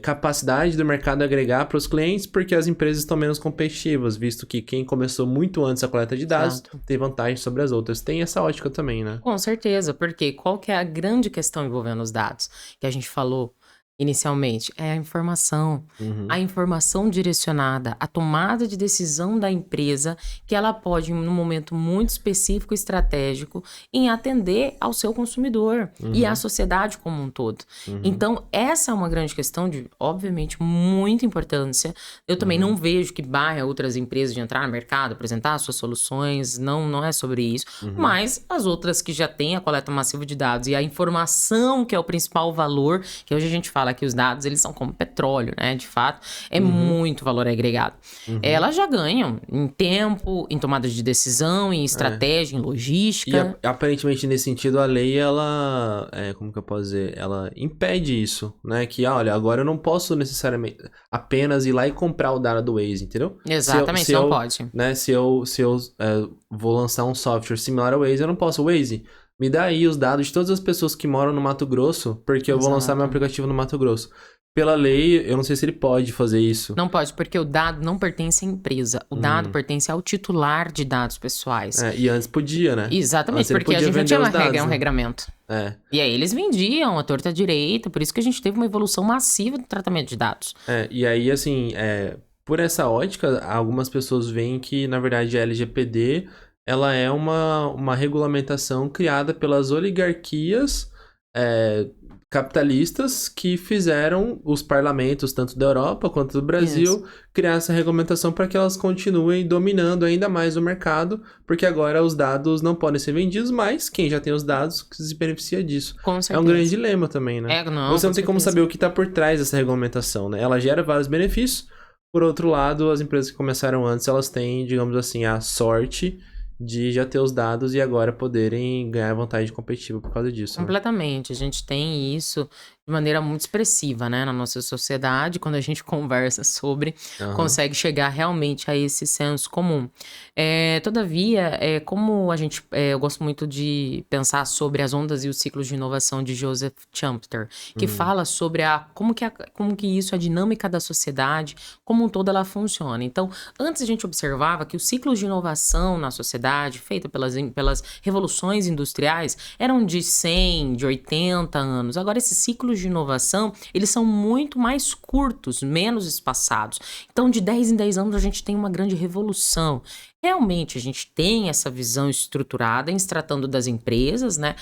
capacidade do mercado agregar para os clientes, porque as empresas estão menos competitivas, visto que quem começou muito antes a coleta de dados tem vantagem sobre as outras. Tem essa ótica também, né? Com certeza, porque qual que é a grande questão envolvendo os dados que a gente falou inicialmente? É a informação. A informação direcionada, a tomada de decisão da empresa, que ela pode, num momento muito específico e estratégico, em atender ao seu consumidor e à sociedade como um todo. Então, essa é uma grande questão de, obviamente, muita importância. Eu também não vejo que barra outras empresas de entrar no mercado, apresentar suas soluções, não é sobre isso. Mas as outras que já têm a coleta massiva de dados e a informação, que é o principal valor, que hoje a gente fala que os dados, eles são como petróleo, né? De fato, é muito valor agregado. Elas já ganham em tempo, em tomada de decisão, em estratégia, em logística. E aparentemente, nesse sentido, a lei, ela... como que eu posso dizer? Ela impede isso, né? Que, olha, agora eu não posso necessariamente apenas ir lá e comprar o dado do Waze, entendeu? Exatamente, não pode. Né, se eu vou lançar um software similar ao Waze, eu não posso. Waze, me dá aí os dados de todas as pessoas que moram no Mato Grosso, porque eu vou lançar meu aplicativo no Mato Grosso. Pela lei, eu não sei se ele pode fazer isso. Não pode, porque o dado não pertence à empresa. O dado pertence ao titular de dados pessoais. E antes podia, né? Exatamente, porque a gente não tinha uma regra, um regramento. E aí eles vendiam a torta direita, por isso que a gente teve uma evolução massiva do tratamento de dados. E aí, assim, por essa ótica, algumas pessoas veem que, na verdade, a LGPD... ela é uma regulamentação criada pelas oligarquias capitalistas que fizeram os parlamentos, tanto da Europa quanto do Brasil, criar essa regulamentação para que elas continuem dominando ainda mais o mercado, porque agora os dados não podem ser vendidos, mas quem já tem os dados se beneficia disso. Com certeza. É um grande dilema também, né? Você não tem como saber o que está por trás dessa regulamentação, né? Ela gera vários benefícios, por outro lado, as empresas que começaram antes, elas têm, digamos assim, a sorte de já ter os dados e agora poderem ganhar vantagem competitiva por causa disso. Completamente. Né? A gente tem isso de maneira muito expressiva, né, na nossa sociedade, quando a gente conversa sobre, consegue chegar realmente a esse senso comum. Todavia, como a gente, eu gosto muito de pensar sobre as ondas e os ciclos de inovação de Joseph Schumpeter, que fala sobre como que isso, a dinâmica da sociedade, como um todo ela funciona. Então, antes a gente observava que os ciclos de inovação na sociedade, feita pelas revoluções industriais, eram de 100, de 80 anos. Agora, esses ciclos de inovação, eles são muito mais curtos, menos espaçados. Então, de 10 em 10 anos, a gente tem uma grande revolução. Realmente, a gente tem essa visão estruturada em se tratando das empresas, né?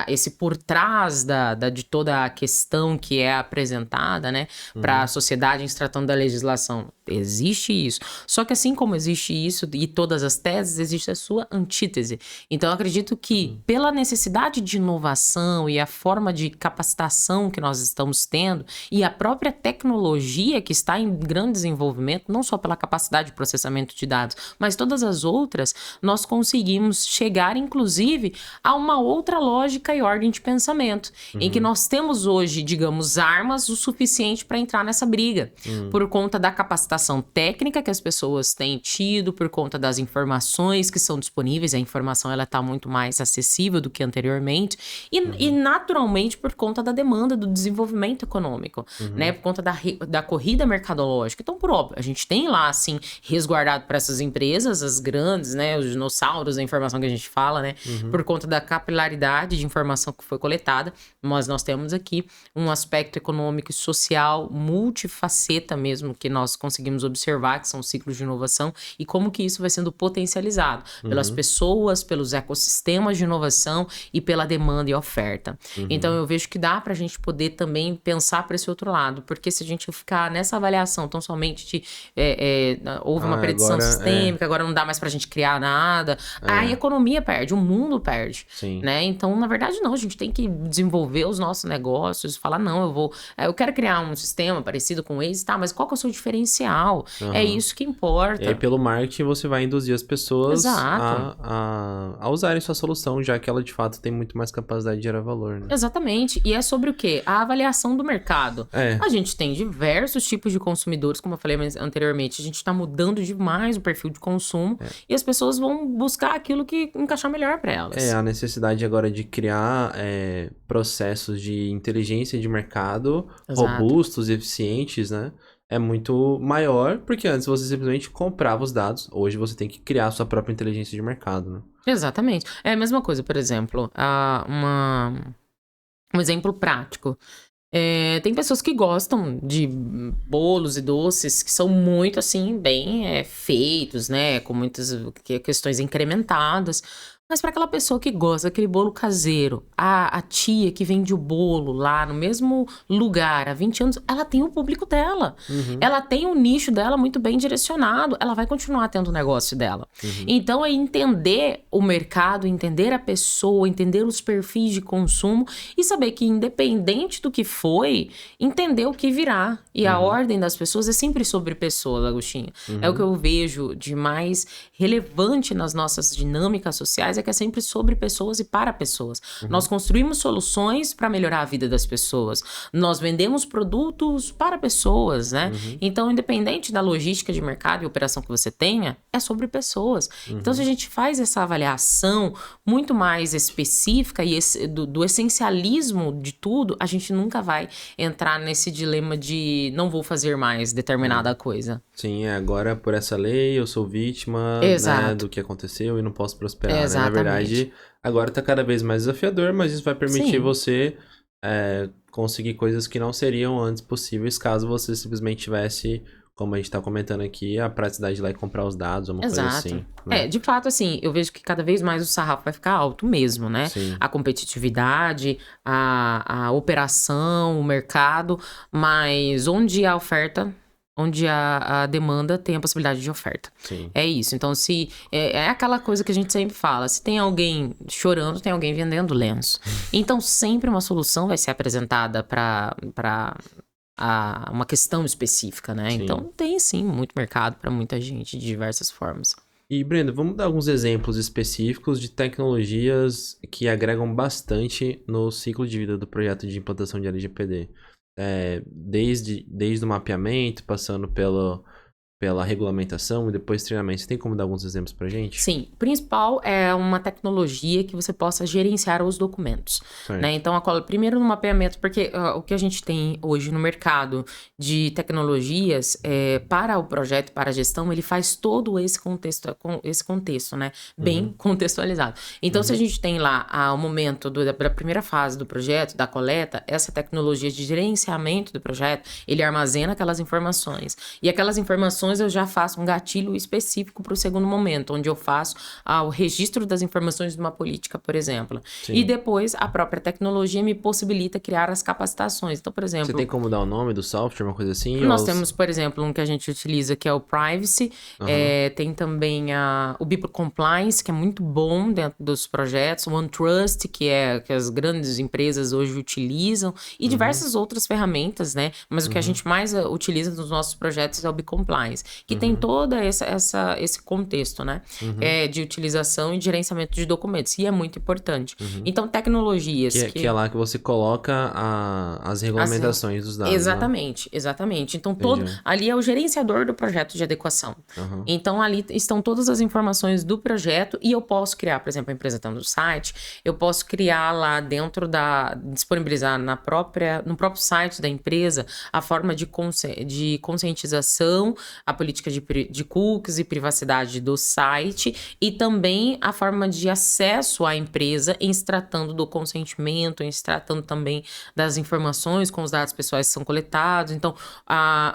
Esse por trás de toda a questão que é apresentada, né? Para a sociedade em se tratando da legislação. Existe isso. Só que assim como existe isso e todas as teses, existe a sua antítese. Então, eu acredito que pela necessidade de inovação e a forma de capacitação que nós estamos tendo e a própria tecnologia que está em grande desenvolvimento, não só pela capacidade de processamento de dados, mas todas as outras, nós conseguimos chegar, inclusive, a uma outra lógica e ordem de pensamento, em que nós temos hoje, digamos, armas o suficiente para entrar nessa briga, por conta da capacitação técnica que as pessoas têm tido, por conta das informações que são disponíveis, a informação ela está muito mais acessível do que anteriormente, e naturalmente por conta da demanda do desenvolvimento econômico, né, por conta da corrida mercadológica. Então, por óbvio, a gente tem lá, assim, resguardado para essas empresas, as grandes, né, os dinossauros da informação que a gente fala, né, por conta da capilaridade de informação que foi coletada, mas nós temos aqui um aspecto econômico e social multifaceta mesmo, que nós conseguimos observar, que são os ciclos de inovação, e como que isso vai sendo potencializado pelas pessoas, pelos ecossistemas de inovação e pela demanda e oferta. Então, eu vejo que dá pra gente poder também pensar para esse outro lado, porque se a gente ficar nessa avaliação tão somente de houve uma predição sistêmica, agora não dá mais pra gente criar nada, a economia perde, o mundo perde, né? Então, na verdade, não, a gente tem que desenvolver os nossos negócios, falar, não, eu quero criar um sistema parecido com esse, tá, mas qual que é o seu diferencial? É isso que importa. E aí, pelo marketing, você vai induzir as pessoas a usarem sua solução, já que ela, de fato, tem muito mais capacidade de gerar valor, né? Exatamente. E é sobre o quê? A avaliação do mercado. A gente tem diversos tipos de consumidores, como eu falei anteriormente, a gente tá mudando demais o perfil de consumo e as pessoas vão buscar aquilo que encaixar melhor para elas. A necessidade agora de criar processos de inteligência de mercado robustos e eficientes, né? É muito maior, porque antes você simplesmente comprava os dados, hoje você tem que criar a sua própria inteligência de mercado, né? Exatamente. É a mesma coisa, por exemplo, um exemplo prático. Tem pessoas que gostam de bolos e doces que são muito, assim, bem feitos, né? Com muitas questões incrementadas. Mas para aquela pessoa que gosta daquele bolo caseiro, a tia que vende o bolo lá no mesmo lugar há 20 anos, ela tem o público dela. Ela tem o nicho dela muito bem direcionado. Ela vai continuar tendo o negócio dela. Então, é entender o mercado, entender a pessoa, entender os perfis de consumo e saber que, independente do que foi, entender o que virá. E a ordem das pessoas é sempre sobre pessoas, Agostinho. É o que eu vejo de mais relevante nas nossas dinâmicas sociais, é que é sempre sobre pessoas e para pessoas. Nós construímos soluções para melhorar a vida das pessoas. Nós vendemos produtos para pessoas, né? Então, independente da logística de mercado e operação que você tenha, é sobre pessoas. Então, se a gente faz essa avaliação muito mais específica e do essencialismo de tudo, a gente nunca vai entrar nesse dilema de não vou fazer mais determinada coisa. Sim, agora por essa lei eu sou vítima, né, do que aconteceu e não posso prosperar, né? Na verdade, agora tá cada vez mais desafiador, mas isso vai permitir você conseguir coisas que não seriam antes possíveis caso você simplesmente tivesse, como a gente tá comentando aqui, a praticidade de ir lá e comprar os dados, uma coisa assim. Né? De fato, assim, eu vejo que cada vez mais o sarrafo vai ficar alto mesmo, né? A competitividade, a operação, o mercado, mas onde há oferta, onde a demanda tem a possibilidade de oferta. É isso. Então, se é aquela coisa que a gente sempre fala, se tem alguém chorando, tem alguém vendendo lenço. Então, sempre uma solução vai ser apresentada para uma questão específica, né? Então, tem sim muito mercado para muita gente de diversas formas. E, Breno, vamos dar alguns exemplos específicos de tecnologias que agregam bastante no ciclo de vida do projeto de implantação de LGPD. Desde o mapeamento, passando pela regulamentação e depois treinamento. Você tem como dar alguns exemplos pra gente? Sim, o principal é uma tecnologia que você possa gerenciar os documentos, Certo. né? Então, primeiro no mapeamento, porque o que a gente tem hoje no mercado de tecnologias para o projeto, para a gestão, ele faz todo esse contexto, né? Bem contextualizado. Então, se a gente tem lá o momento da primeira fase do projeto, da coleta, essa tecnologia de gerenciamento do projeto, ele armazena aquelas informações. E aquelas informações eu já faço um gatilho específico para o segundo momento, onde eu faço o registro das informações de uma política, por exemplo. Sim. E depois a própria tecnologia me possibilita criar as capacitações. Então, por exemplo... Você tem como dar o nome do software, uma coisa assim? Nós temos, por exemplo, um que a gente utiliza que é o Privacy. Tem também o BIP Compliance, que é muito bom dentro dos projetos. O OneTrust, que as grandes empresas hoje utilizam. E diversas outras ferramentas, né? Mas o que a gente mais utiliza nos nossos projetos é o BIP Compliance, que tem todo esse contexto, né? De utilização e gerenciamento de documentos. E é muito importante. Então, tecnologias... Que é lá que você coloca as regulamentações dos dados. Exatamente, né? Exatamente. Então, ali é o gerenciador do projeto de adequação. Então, ali estão todas as informações do projeto e eu posso criar, por exemplo, a empresa está no site, eu posso criar lá dentro disponibilizar no próprio site da empresa a forma de conscientização, a política de cookies e privacidade do site e também a forma de acesso à empresa em se tratando do consentimento, em se tratando também das informações com os dados pessoais que são coletados. Então,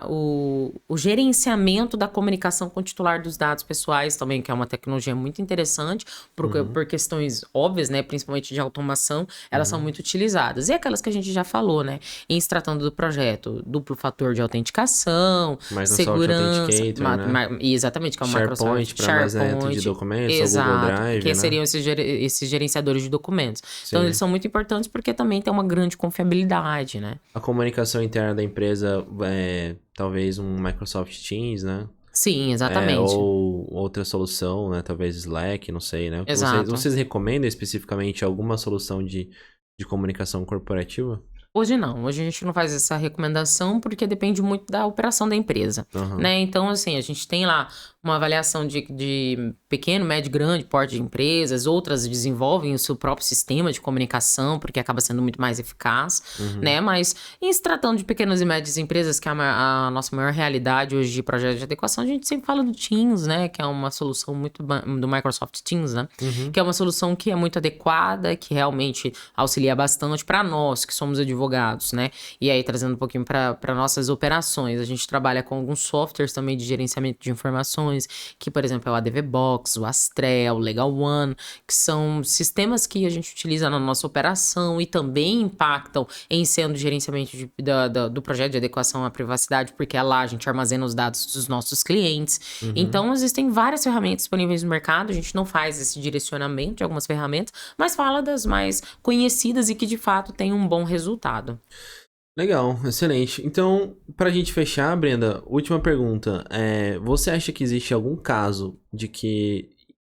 o gerenciamento da comunicação com o titular dos dados pessoais também, que é uma tecnologia muito interessante, por questões óbvias, né, principalmente de automação, elas são muito utilizadas. E aquelas que a gente já falou, né, em se tratando do projeto, duplo fator de autenticação, segurança... né? Exatamente, que é o Microsoft para armazenamento de documentos, exato, ou Google Drive, que né? seriam esses gerenciadores de documentos. Então, eles são muito importantes porque também tem uma grande confiabilidade, né? A comunicação interna da empresa talvez um Microsoft Teams, né? Sim, exatamente. Ou outra solução, né? Talvez Slack, não sei, né? Exato. Vocês recomendam especificamente alguma solução de comunicação corporativa? Hoje não, hoje a gente não faz essa recomendação porque depende muito da operação da empresa, né? Então, assim, a gente tem lá uma avaliação de pequeno, médio, grande porte de empresas, outras desenvolvem o seu próprio sistema de comunicação porque acaba sendo muito mais eficaz, né? Mas em se tratando de pequenas e médias empresas, que é a nossa maior realidade hoje de projeto de adequação, a gente sempre fala do Teams, né? Que é uma solução muito do Microsoft Teams, né? Que é uma solução que é muito adequada, que realmente auxilia bastante para nós, que somos advogados, né? E aí, trazendo um pouquinho para nossas operações, a gente trabalha com alguns softwares também de gerenciamento de informações, que, por exemplo, é o ADV Box, o Astrel, o Legal One, que são sistemas que a gente utiliza na nossa operação e também impactam em sendo gerenciamento do projeto de adequação à privacidade, porque é lá a gente armazena os dados dos nossos clientes. Então, existem várias ferramentas disponíveis no mercado, a gente não faz esse direcionamento de algumas ferramentas, mas fala das mais conhecidas e que, de fato, têm um bom resultado. Legal, excelente. Então, pra gente fechar, Brenda, última pergunta. Você acha que existe algum caso de que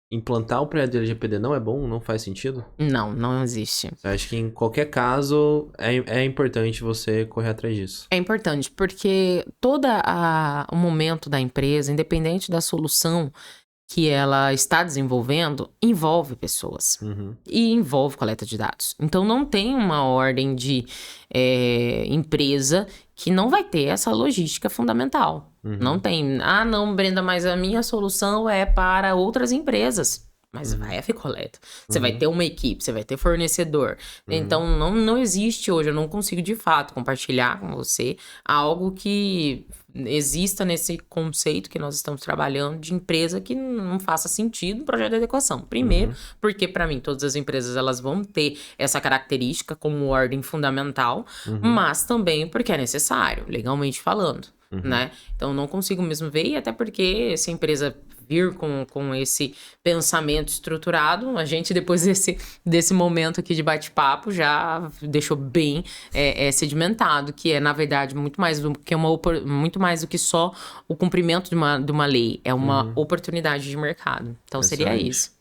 implantar o projeto de LGPD não é bom, não faz sentido? Não existe. Você acha que em qualquer caso é importante você correr atrás disso? É importante, porque o momento da empresa, independente da solução que ela está desenvolvendo, envolve pessoas. E envolve coleta de dados. Então, não tem uma ordem de empresa que não vai ter essa logística fundamental. Não tem. Não, Brenda, mas a minha solução é para outras empresas. Mas vai haver coleta. Você vai ter uma equipe, você vai ter fornecedor. Então, não existe hoje, eu não consigo de fato compartilhar com você algo que exista nesse conceito que nós estamos trabalhando de empresa que não faça sentido no projeto de adequação. Primeiro, porque para mim todas as empresas elas vão ter essa característica como ordem fundamental, mas também porque é necessário, legalmente falando. né? Então, não consigo mesmo ver, e até porque se a empresa vir com esse pensamento estruturado, a gente, depois desse momento aqui de bate-papo, já deixou bem sedimentado, que é, na verdade, muito mais do que só o cumprimento de uma lei, é uma oportunidade de mercado. Então, seria Excelente. isso.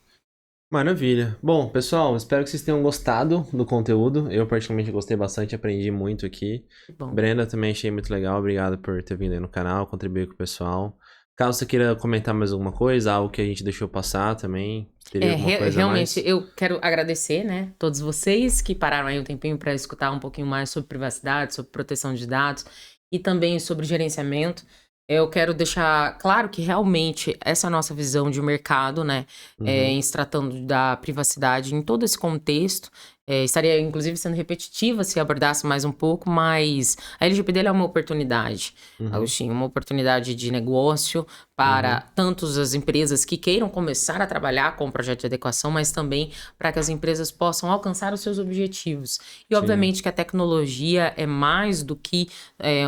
Maravilha. Bom, pessoal, espero que vocês tenham gostado do conteúdo. Eu, particularmente, gostei bastante, aprendi muito aqui. Que bom. Brenda, também achei muito legal. Obrigado por ter vindo aí no canal, contribuir com o pessoal. Caso você queira comentar mais alguma coisa, algo que a gente deixou passar também, teria alguma coisa a mais? Realmente, eu quero agradecer, né, todos vocês que pararam aí um tempinho para escutar um pouquinho mais sobre privacidade, sobre proteção de dados e também sobre Uhum. gerenciamento. Eu quero deixar claro que realmente essa é a nossa visão de mercado, né, em se tratando da privacidade em todo esse contexto. Estaria, inclusive, sendo repetitiva se abordasse mais um pouco, mas a LGPD ela é uma oportunidade, Agostinho, uma oportunidade de negócio para tantos as empresas que queiram começar a trabalhar com o projeto de adequação, mas também para que as empresas possam alcançar os seus objetivos. E, obviamente, que a tecnologia é mais do que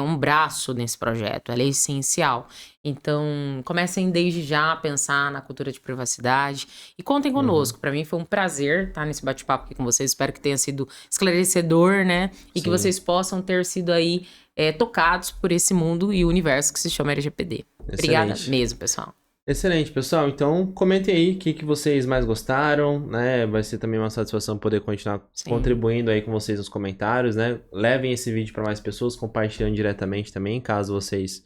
um braço nesse projeto, ela é essencial. Então, comecem desde já a pensar na cultura de privacidade e contem conosco. Para mim foi um prazer estar nesse bate-papo aqui com vocês. Espero que tenha sido esclarecedor, né? E que vocês possam ter sido aí tocados por esse mundo e universo que se chama LGPD. Obrigada mesmo, pessoal. Excelente, pessoal. Então, comentem aí o que vocês mais gostaram, né? Vai ser também uma satisfação poder continuar contribuindo aí com vocês nos comentários, né? Levem esse vídeo para mais pessoas, compartilhando diretamente também, caso vocês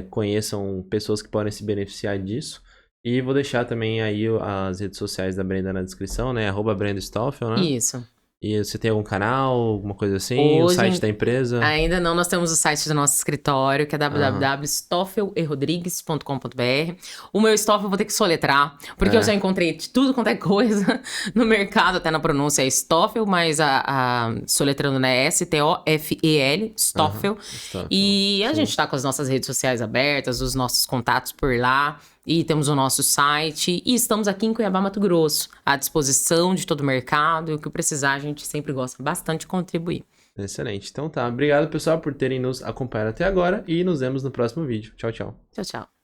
conheçam pessoas que podem se beneficiar disso. E vou deixar também aí as redes sociais da Brenda na descrição, né? @BrendaStoffel, né? Isso. E você tem algum canal, alguma coisa assim? O site da empresa? Ainda não, nós temos o site do nosso escritório, que é www.stoffelrodrigues.com.br. O meu Stoffel eu vou ter que soletrar, porque eu já encontrei de tudo quanto é coisa no mercado, até na pronúncia é Stoffel, mas soletrando, né, S-T-O-F-E-L, Stoffel. E a gente tá com as nossas redes sociais abertas, os nossos contatos por lá. E temos o nosso site e estamos aqui em Cuiabá, Mato Grosso, à disposição de todo o mercado, e o que precisar a gente sempre gosta bastante de contribuir. Excelente. Então tá, obrigado pessoal por terem nos acompanhado até agora e nos vemos no próximo vídeo. Tchau, tchau. Tchau, tchau.